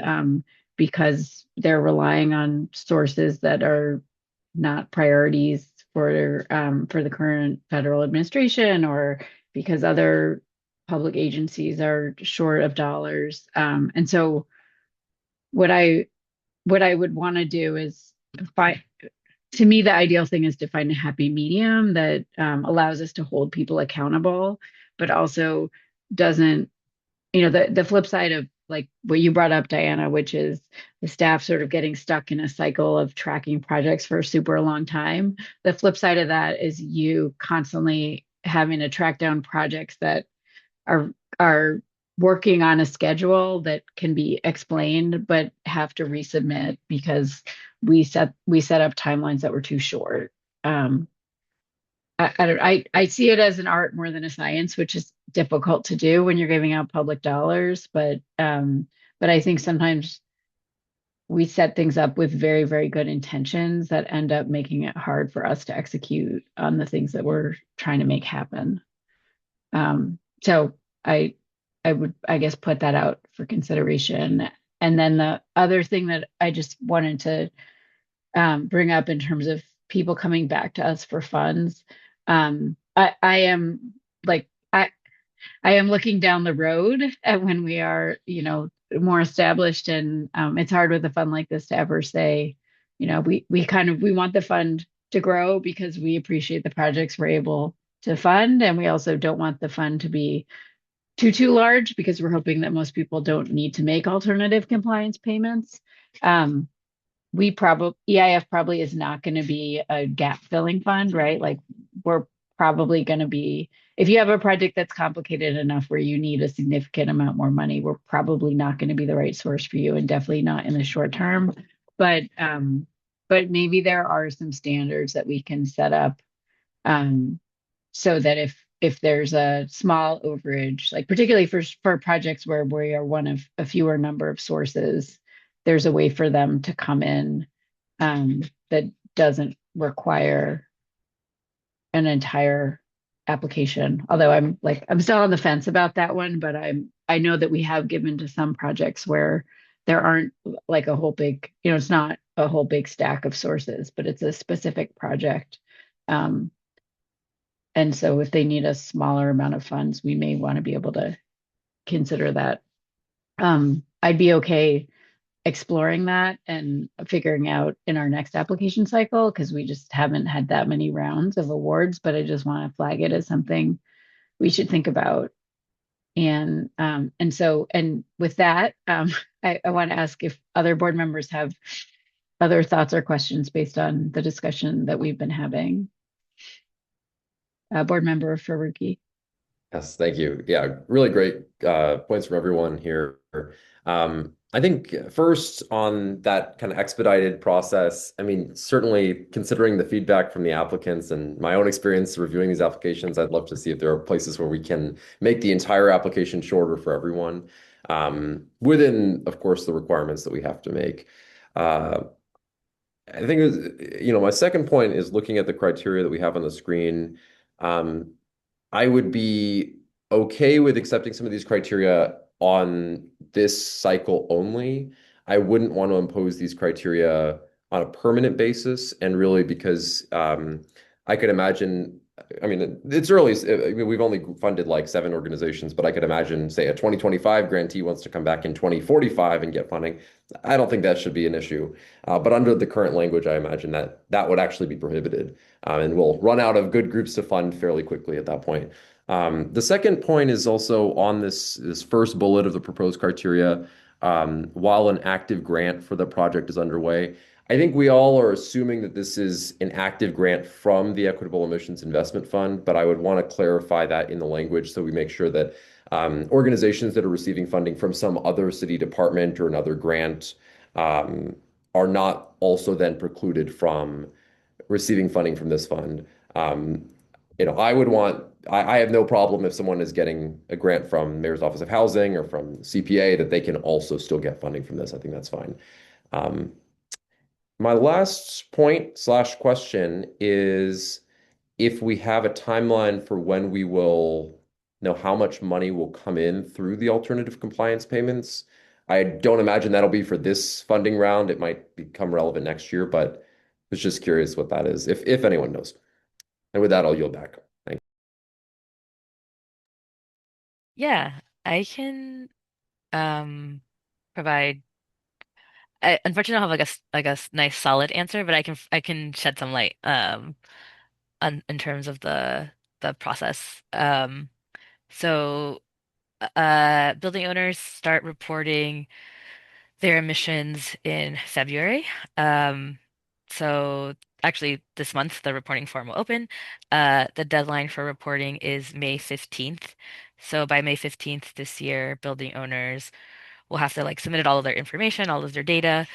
because they're relying on sources that are not priorities for the current federal administration, or because other public agencies are short of dollars. And so what I would want to do is find, to me, the ideal thing is to find a happy medium that allows us to hold people accountable, but also doesn't, the flip side of like what you brought up, Diana, which is the staff sort of getting stuck in a cycle of tracking projects for a super long time. The flip side of that is you constantly having to track down projects that are working on a schedule that can be explained but have to resubmit because we set up timelines that were too short. I see it as an art more than a science, which is difficult to do when you're giving out public dollars, but I think sometimes we set things up with very, very good intentions that end up making it hard for us to execute on the things that we're trying to make happen. So I would, I guess, put that out for consideration. And then the other thing that I just wanted to bring up in terms of people coming back to us for funds, I am like I am looking down the road at when we are, more established, and it's hard with a fund like this to ever say, we want the fund to grow because we appreciate the projects we're able to fund, and we also don't want the fund to be too large because we're hoping that most people don't need to make alternative compliance payments. EIF probably is not going to be a gap filling fund, right? Like we're probably going to be, if you have a project that's complicated enough where you need a significant amount more money, we're probably not going to be the right source for you, and definitely not in the short term. But maybe there are some standards that we can set up so that if there's a small overage, like particularly for projects where we are one of a fewer number of sources, there's a way for them to come in that doesn't require an entire application. Although I'm still on the fence about that one, but I know that we have given to some projects where there aren't like a whole big, it's not a whole big stack of sources, but it's a specific project. And so if they need a smaller amount of funds, we may want to be able to consider that. I'd be okay exploring that and figuring out in our next application cycle, because we just haven't had that many rounds of awards, but I just want to flag it as something we should think about. And with that, I want to ask if other board members have other thoughts or questions based on the discussion that we've been having? Board Member Faruqi. Yes, thank you. Yeah, really great points from everyone here. I think first on that kind of expedited process, I mean, certainly considering the feedback from the applicants and my own experience reviewing these applications, I'd love to see if there are places where we can make the entire application shorter for everyone, within, of course, the requirements that we have to make. Uh, I think, my second point is looking at the criteria that we have on the screen. Um, I would be okay with accepting some of these criteria on this cycle only. I wouldn't want to impose these criteria on a permanent basis, and really because I could imagine, I mean, it's early. I mean, we've only funded like 7 organizations, but I could imagine, say, a 2025 grantee wants to come back in 2045 and get funding. I don't think that should be an issue. But under the current language, I imagine that that would actually be prohibited, and we'll run out of good groups to fund fairly quickly at that point. The second point is also on this first bullet of the proposed criteria. While an active grant for the project is underway, I think we all are assuming that this is an active grant from the Equitable Emissions Investment Fund, but I would want to clarify that in the language so we make sure that organizations that are receiving funding from some other city department or another grant are not also then precluded from receiving funding from this fund. I have no problem if someone is getting a grant from Mayor's Office of Housing or from CPA that they can also still get funding from this. I think that's fine. Um, my last point slash question is if we have a timeline for when we will know how much money will come in through the alternative compliance payments. I don't imagine that'll be for this funding round. It might become relevant next year, but I was just curious what that is, if anyone knows. And with that, I'll yield back. Thank Yeah, I can um provide. I unfortunately don't have nice solid answer, but I can shed some light on in terms of the process. So building owners start reporting their emissions in February. Um, so actually this month the reporting form will open. The deadline for reporting is May 15th. So by May 15th this year, building owners will have to like submit all of their information, all of their data.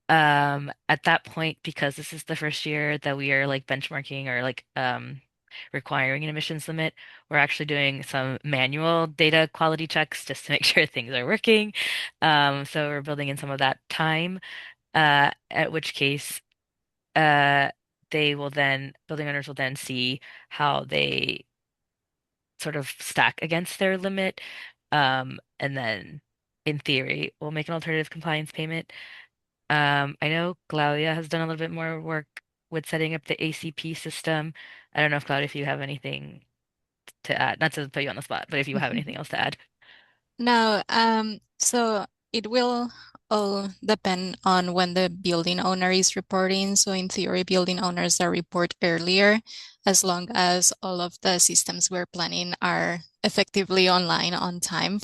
At that point, because this is the first year that we are like benchmarking or like requiring an emissions limit, we're actually doing some manual data quality checks just to make sure things are working. So we're building in some of that time, at which case uh building owners will then see how they sort of stack against their limit. And then in theory, we'll make an alternative compliance payment. I know Claudia has done a little bit more work with setting up the ACP system. I don't know if Claudia, if you have anything to add, not to put you on the spot, but if you have anything else to add. No, so it will all depend on when the building owner is reporting. So in theory, building owners that report earlier, as long as all of the systems we're planning are effectively online on time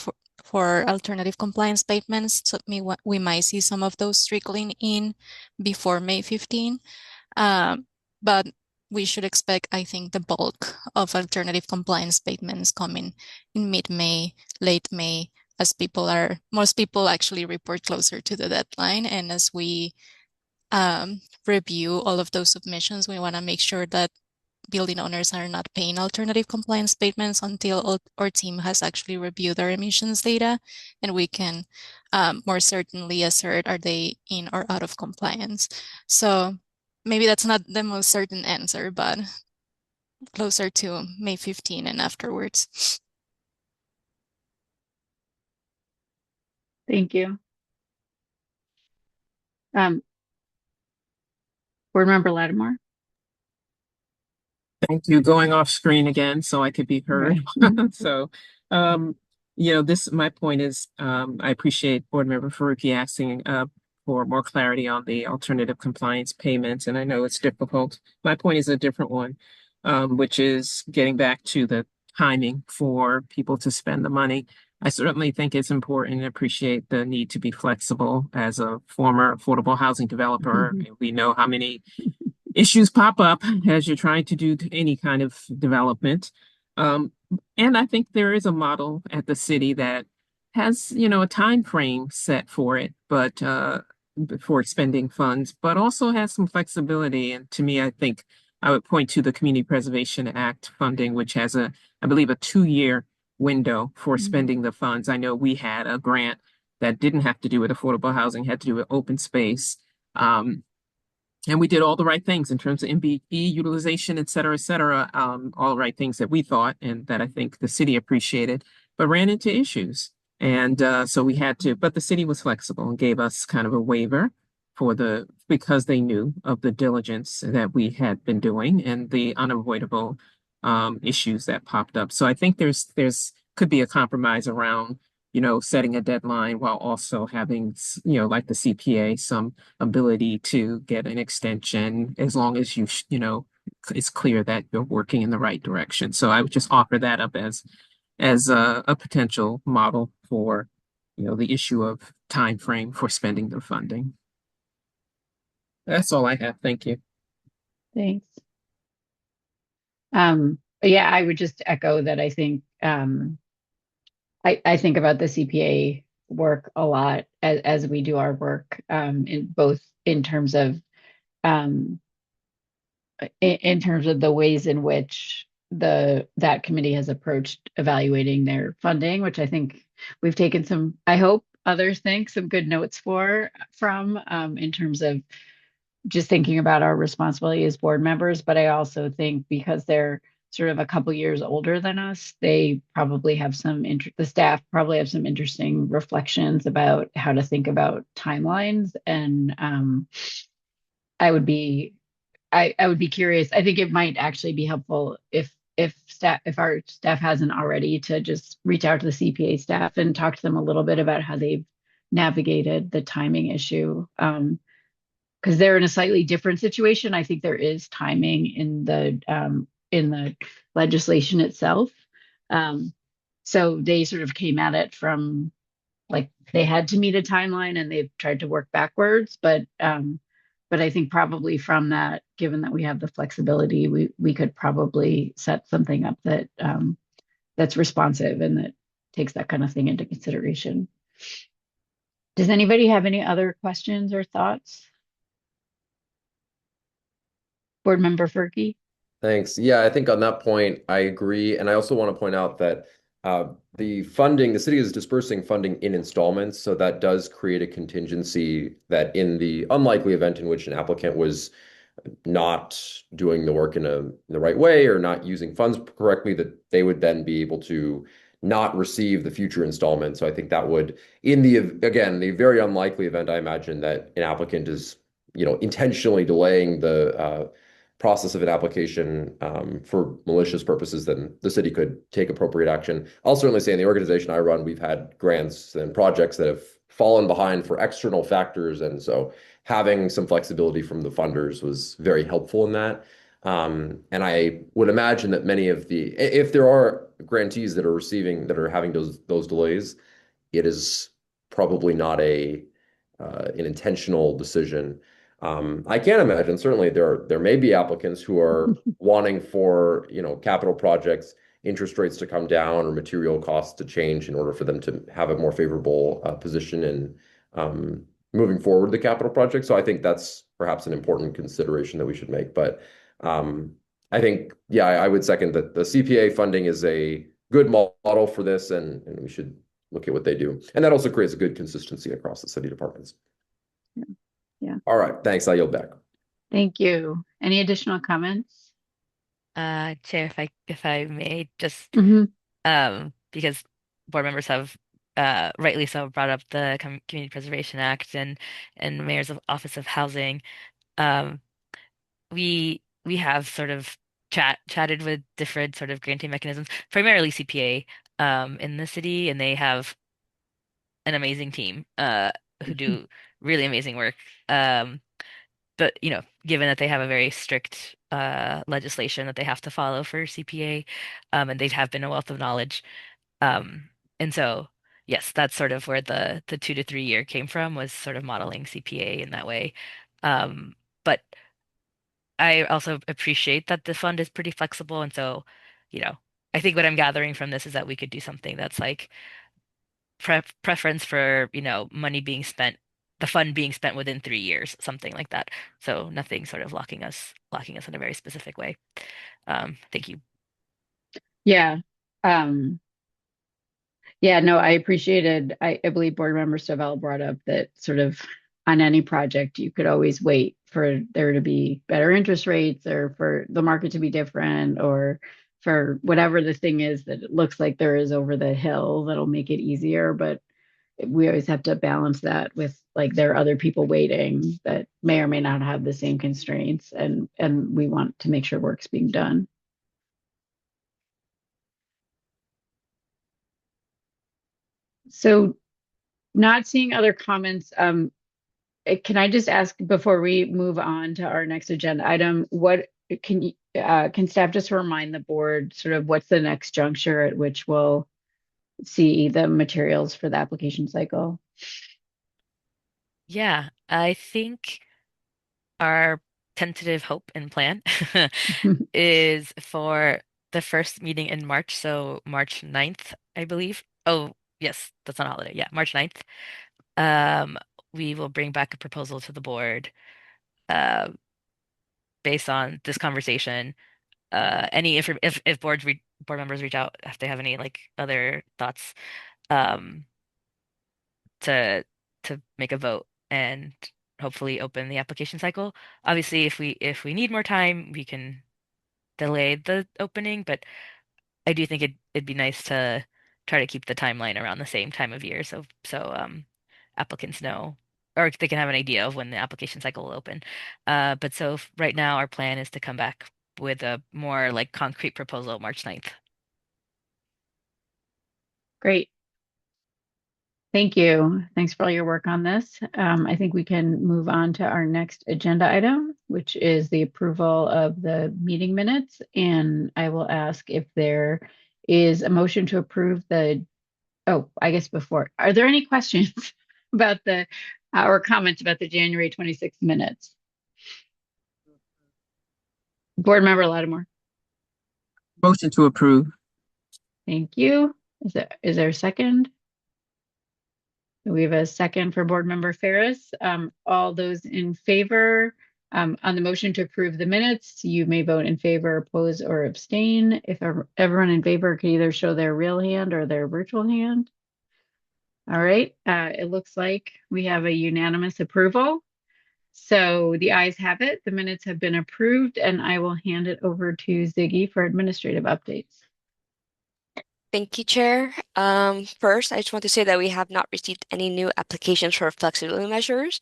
for alternative compliance statements. So we might see some of those trickling in before May 15. But we should expect, I think, the bulk of alternative compliance statements coming in mid-May, late May, as most people actually report closer to the deadline. And as we review all of those submissions, we want to make sure that building owners are not paying alternative compliance statements until our team has actually reviewed their emissions data, and we can more certainly assert are they in or out of compliance. So maybe that's not the most certain answer, but closer to May 15 and afterwards. Thank you. Board Member Lattimore. Thank you. Going off screen again so I could be heard. Right. So, my point is, I appreciate Board Member Faruqi asking for more clarity on the alternative compliance payments, and I know it's difficult. My point is a different one, which is getting back to the timing for people to spend the money. I certainly think it's important and appreciate the need to be flexible. As a former affordable housing developer, we know how many issues pop up as you're trying to do any kind of development. Um, and I think there is a model at the city that has, a time frame set for it, but for expending funds, but also has some flexibility. And to me, I think I would point to the Community Preservation Act funding, which has I believe, a 2-year window for spending the funds. I know we had a grant that didn't have to do with affordable housing, had to do with open space. And we did all the right things in terms of MBE utilization, et cetera, all the right things that we thought and that I think the city appreciated, but ran into issues. And so we had to, but the city was flexible and gave us kind of a waiver because they knew of the diligence that we had been doing and the unavoidable issues that popped up. So I think there's could be a compromise around, setting a deadline while also having, like the CPA, some ability to get an extension as long as it's clear that you're working in the right direction. So I would just offer that up as a potential model for, the issue of time frame for spending the funding. That's all I have. Thank you. Thanks. Yeah, I would just echo that. I think I think about the CPA work a lot as we do our work, in both in terms of the ways in which that committee has approached evaluating their funding, which I think we've taken some, I hope others think, some good notes from in terms of just thinking about our responsibility as board members. But I also think because they're sort of a couple years older than us, they probably have the staff probably have some interesting reflections about how to think about timelines. And I would be curious. I think it might actually be helpful if our staff hasn't already, to just reach out to the CPA staff and talk to them a little bit about how they've navigated the timing issue. Because they're in a slightly different situation. I think there is timing in the legislation itself. So they sort of came at it from, like, they had to meet a timeline and they've tried to work backwards. But I think probably from that, given that we have the flexibility, we could probably set something up that that's responsive and that takes that kind of thing into consideration. Does anybody have any other questions or thoughts? Board Member Fergie? Thanks. Yeah, I think on that point, I agree. And I also want to point out that the city is dispersing funding in installments. So that does create a contingency that in the unlikely event in which an applicant was not doing the work in the right way or not using funds correctly, that they would then be able to not receive the future installment. So I think that would, the very unlikely event, I imagine that an applicant is, intentionally delaying the process of an application for malicious purposes, then the city could take appropriate action. I'll certainly say in the organization I run, we've had grants and projects that have fallen behind for external factors. And so having some flexibility from the funders was very helpful in that. And I would imagine that if there are grantees that are having those delays, it is probably not an intentional decision. I can't imagine, certainly there may be applicants who are wanting for, capital projects, interest rates to come down or material costs to change in order for them to have a more favorable position in moving forward the capital project. So I think that's perhaps an important consideration that we should make. But I think, yeah, I would second that the CPA funding is a good model for this, and we should look at what they do. And that also creates a good consistency across the city departments. Yeah. All right. Thanks. I yield back. Thank you. Any additional comments? Chair, if I may, just because board members have rightly so brought up the Community Preservation Act and Mayor's Office of Housing. We have sort of chatted with different sort of granting mechanisms, primarily CPA in the city, and they have an amazing team who do really amazing work. But given that they have a very strict legislation that they have to follow for CPA, and they have been a wealth of knowledge, um, And so, yes, that's sort of where the 2 to 3 year came from, was sort of modeling CPA in that way. But I also appreciate that the fund is pretty flexible, and so, you know, I think what I'm gathering from this is that we could do something that's like preference for, money being spent, the fund being spent within 3 years, something like that. So nothing sort of locking us in a very specific way. Thank you. Yeah. Um, yeah, no, I appreciated, I believe board member Stovall brought up that sort of on any project, you could always wait for there to be better interest rates or for the market to be different or for whatever the thing is that it looks like there is over the hill that'll make it easier. But we always have to balance that with like there are other people waiting that may or may not have the same constraints and we want to make sure work's being done. So not seeing other comments, can I just ask before we move on to our next agenda item, what can staff just remind the board sort of what's the next juncture at which we'll see the materials for the application cycle? Yeah, I think our tentative hope and plan is for the first meeting in March, so March 9th, I believe. Oh, yes, that's not a holiday. Yeah, March 9th. Um, we will bring back a proposal to the board uh, based on this conversation. Any if board members reach out if they have any like other thoughts, um, to make a vote and hopefully open the application cycle. Obviously, if we need more time, we can delay the opening, but I do think it'd be nice to try to keep the timeline around the same time of year, so applicants know, or they can have an idea of when the application cycle will open. But so right now our plan is to come back with a more like concrete proposal March 9th. Great. Thank you. Thanks for all your work on this. I think we can move on to our next agenda item, which is the approval of the meeting minutes. And I will ask if there is a motion to approve oh, I guess before, are there any questions about or comments about the January 26th minutes? Board Member Lattimore. Motion to approve. Thank you. Is there a second? We have a second for Board Member Ferris. All those in favor, on the motion to approve the minutes, you may vote in favor, oppose, or abstain. If everyone in favor can either show their real hand or their virtual hand. All right, it looks like we have a unanimous approval. So the ayes have it. The minutes have been approved, and I will hand it over to Ziggy for administrative updates. Thank you, Chair. First, I just want to say that we have not received any new applications for flexibility measures.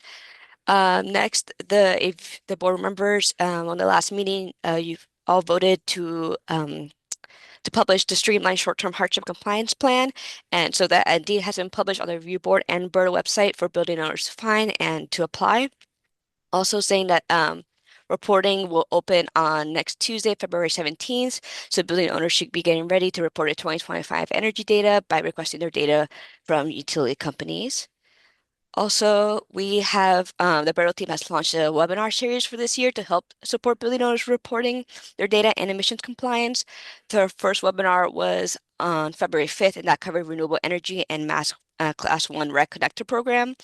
Next, if the board members on the last meeting, you've all voted to publish the streamlined short-term hardship compliance plan, and so that indeed has been published on the review board and BERDO website for building owners to find and to apply. Also saying that reporting will open on next Tuesday, February 17th. So building owners should be getting ready to report their 2025 energy data by requesting their data from utility companies. Also, we have the BERDO team has launched a webinar series for this year to help support building owners reporting their data and emissions compliance. The first webinar was on February 5th, and that covered renewable energy and mass Class 1 REC Connector program.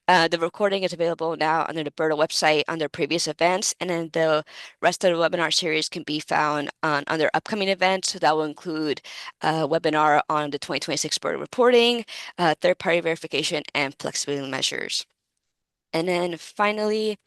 The recording is available now on the BERDO website under previous events, and then the rest of the webinar series can be found on under upcoming events. So that will include a webinar on the 2026 BERDO reporting, third-party verification, and flexibility measures. And then finally,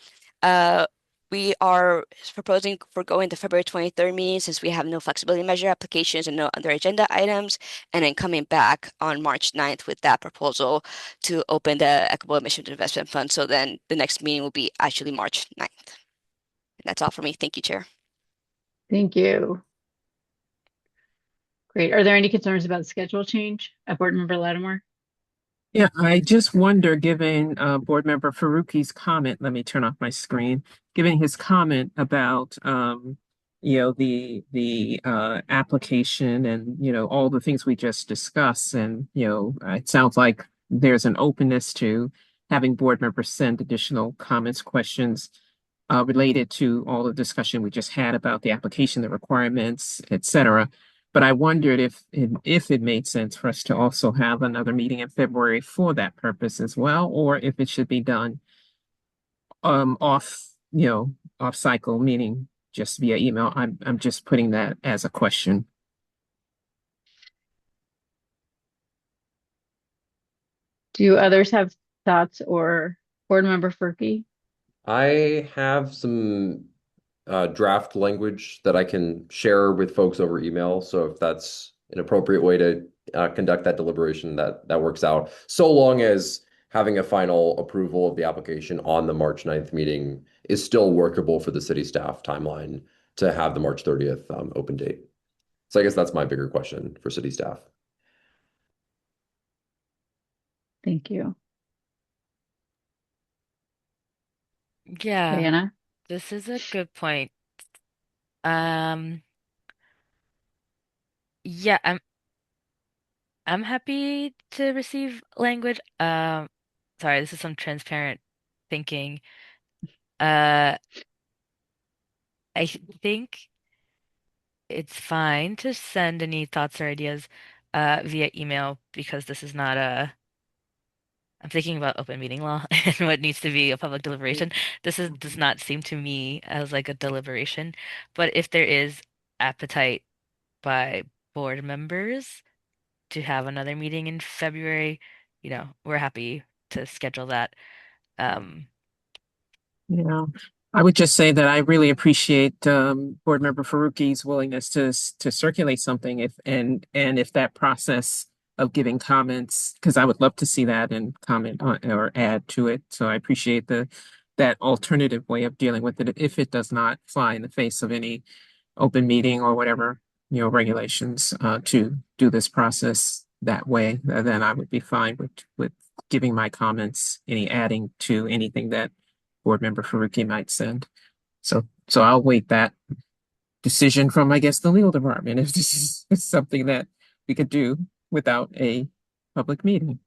we are proposing for going to February 23rd meeting since we have no flexibility measure applications and no other agenda items, and then coming back on March 9th with that proposal to open the Equitable Emissions Investment Fund. So then the next meeting will be actually March 9th. And that's all for me. Thank you, Chair. Thank you. Great. Are there any concerns about schedule change at Board Member Lattimore? Yeah, I just wonder, given Board Member Faruqi's comment, let me turn off my screen, given his comment about the application and all the things we just discussed. And it sounds like there's an openness to having board members send additional comments, questions related to all the discussion we just had about the application, the requirements, et cetera. But I wondered if it made sense for us to also have another meeting in February for that purpose as well, or if it should be done off, off cycle, meaning just via email. I'm just putting that as a question. Do others have thoughts, or board member Furky? I have some draft language that I can share with folks over email. So if that's an appropriate way to conduct that deliberation, that works out. So long as having a final approval of the application on the March 9th meeting is still workable for the city staff timeline to have the March 30th open date. So I guess that's my bigger question for city staff. Thank you. Yeah, Diana? this is a good point. Um, yeah, I'm happy to receive language. Sorry, this is some transparent thinking. Uh, I think it's fine to send any thoughts or ideas via email because this is not a I'm thinking about open meeting law and what needs to be a public deliberation. Does not seem to me as like a deliberation, but if there is appetite by board members to have another meeting in February, we're happy to schedule that. Um, Yeah, I would just say that I really appreciate Board Member Faruqi's willingness to circulate something and if that process of giving comments, because I would love to see that and comment on or add to it. So I appreciate that alternative way of dealing with it if it does not fly in the face of any open meeting or whatever, regulations to do this process that way, then I would be fine with giving my comments, any adding to anything that Board Member Faruqi might send. So I'll wait that decision from, I guess, the legal department if this is something that we could do without a public meeting.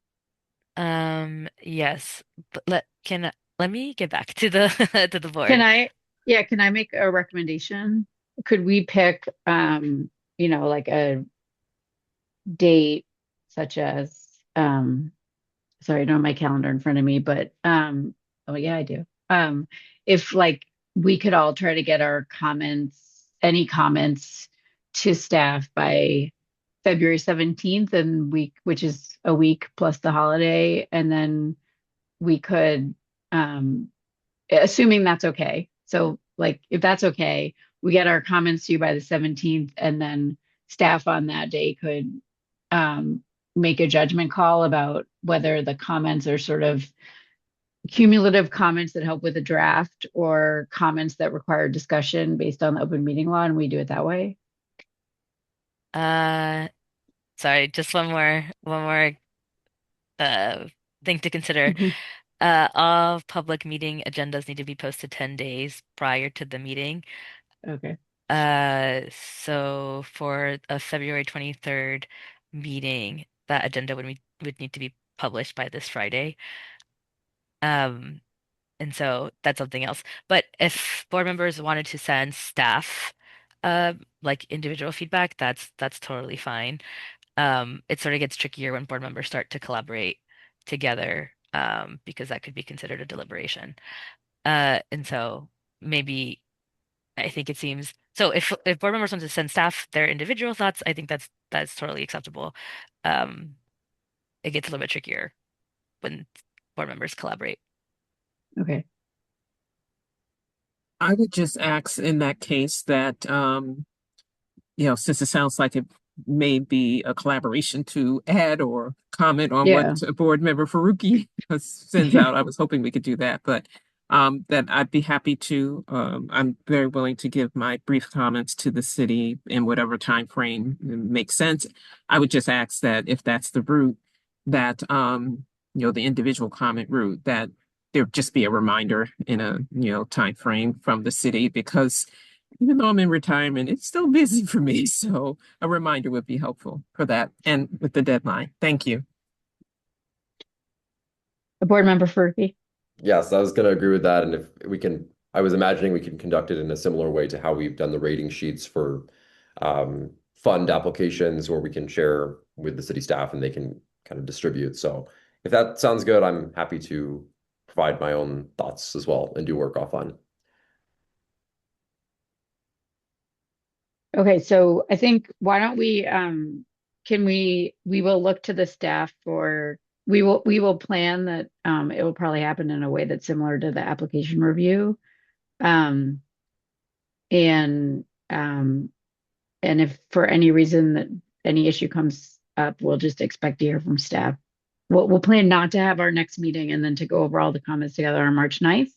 yes, but let me get back to the to the Can board. I, yeah, can I make a recommendation? Could we pick, like a date such as, sorry, I don't have my calendar in front of me, but, oh yeah, I do. If like we could all try to get our comments, any comments to staff by February 17th and which is a week plus the holiday, and then we could, um, assuming that's okay. So like if that's okay, we get our comments to you by the 17th, and then staff on that day could make a judgment call about whether the comments are sort of cumulative comments that help with a draft or comments that require discussion based on the open meeting law, and we do it that way. Uh, Sorry, just one more uh thing to consider. Mhm. All public meeting agendas need to be posted 10 days prior to the meeting. Okay. So for a February 23rd meeting, that agenda would need to be published by this Friday. Um, and so that's something else. But if board members wanted to send staff like individual feedback, that's totally fine. It sort of gets trickier when board members start to collaborate together, because that could be considered a deliberation. And so maybe I think it seems so if board members want to send staff their individual thoughts, I think that's totally acceptable. Um, it gets a little bit trickier when board members collaborate. Okay. I would just ask in that case that since it sounds like it may be a collaboration to add or comment on what Yeah. Board Member Faruqi sends out. I was hoping we could do that, but that I'd be happy to. I'm very willing to give my brief comments to the city in whatever time frame makes sense. I would just ask that if that's the route, that the individual comment route, that there just be a reminder in a time frame from the city because even though I'm in retirement, it's still busy for me. So a reminder would be helpful for that and with the deadline. Thank you. Board Member Furphy. Yes, I was going to agree with that. And if we can, I was imagining we can conduct it in a similar way to how we've done the rating sheets for fund applications, where we can share with the city staff and they can kind of distribute. So if that sounds good, I'm happy to provide my own thoughts as well and do work offline. Okay, so I think why don't we we will look to the staff for we will plan that it will probably happen in a way that's similar to the application review. Um and um and if for any reason that any issue comes up, we'll just expect to hear from staff. We'll plan not to have our next meeting and then to go over all the comments together on March 9th.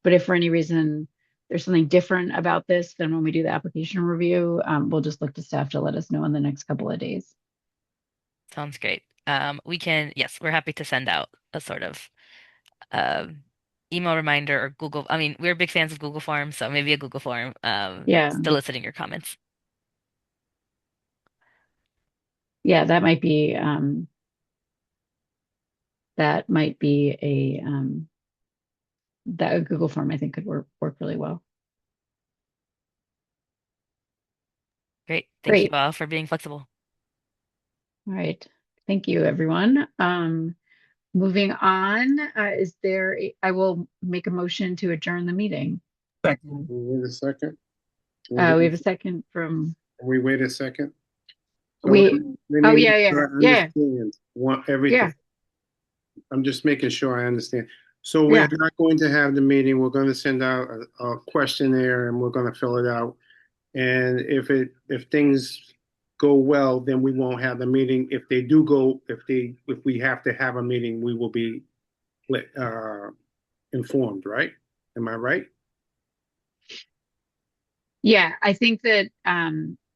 But if for any reason there's something different about this than when we do the application review, we'll just look to staff to let us know in the next couple of days. Sounds great. Yes, we're happy to send out a sort of email reminder or Google. I mean, we're big fans of Google Forms, so maybe a Google form Yeah, soliciting your comments. yeah, that might be that a Google form I think could work really well. Great. Thank you Great. all for being flexible. All right. Thank you, everyone. Moving on, I will make a motion to adjourn the meeting. Second. Wait a second. We have a second from, We wait a second. So we, let oh, me yeah, make yeah, sure I yeah, understand everything. yeah, I'm just making sure I understand. So yeah. we're not going to have the meeting. We're going to send out a questionnaire and we're going to fill it out. And if things go well, then we won't have the meeting. If they do go, if we have to have a meeting, we will be informed, right? Am I right? Yeah, I think that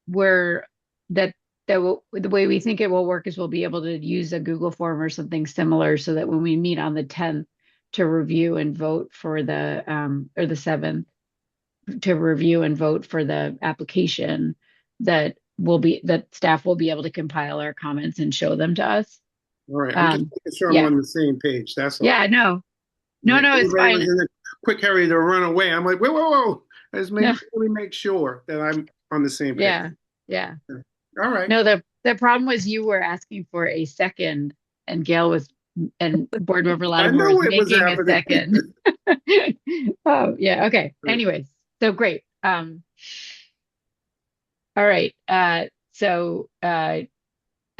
we're that the way we think it will work is we'll be able to use a Google form or something similar so that when we meet on the 10th to review and vote for the or the 7th to review and vote for the application, that staff will be able to compile our comments and show them to us. All right. I'm just making sure I'm Yeah. on the same page. That's all. Yeah, no, it's Everybody fine. was in a quick hurry to run away. I'm like, whoa, whoa, whoa. Let's No. really make sure that I'm on the same page. Yeah. All right. No, the problem was you were asking for a second and Board Member I Lattimore knew was it was making a happening. second. Oh, yeah. Okay. Anyways, so great. All right. So I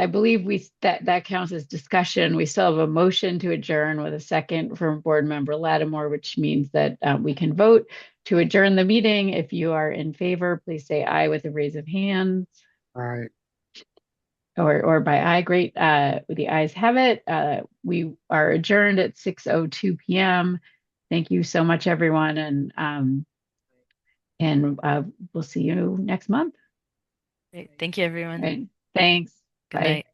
believe that counts as discussion. We still have a motion to adjourn with a second from Board Member Lattimore, which means that we can vote to adjourn the meeting. If you are in favor, please say aye with a raise of hands. All right. Or by aye. Great. The ayes have it. We are adjourned at 6:02 p.m. Thank you so much, everyone, and we'll see you next month. Great. Thank you, everyone. Right. Thanks. Good Bye. night.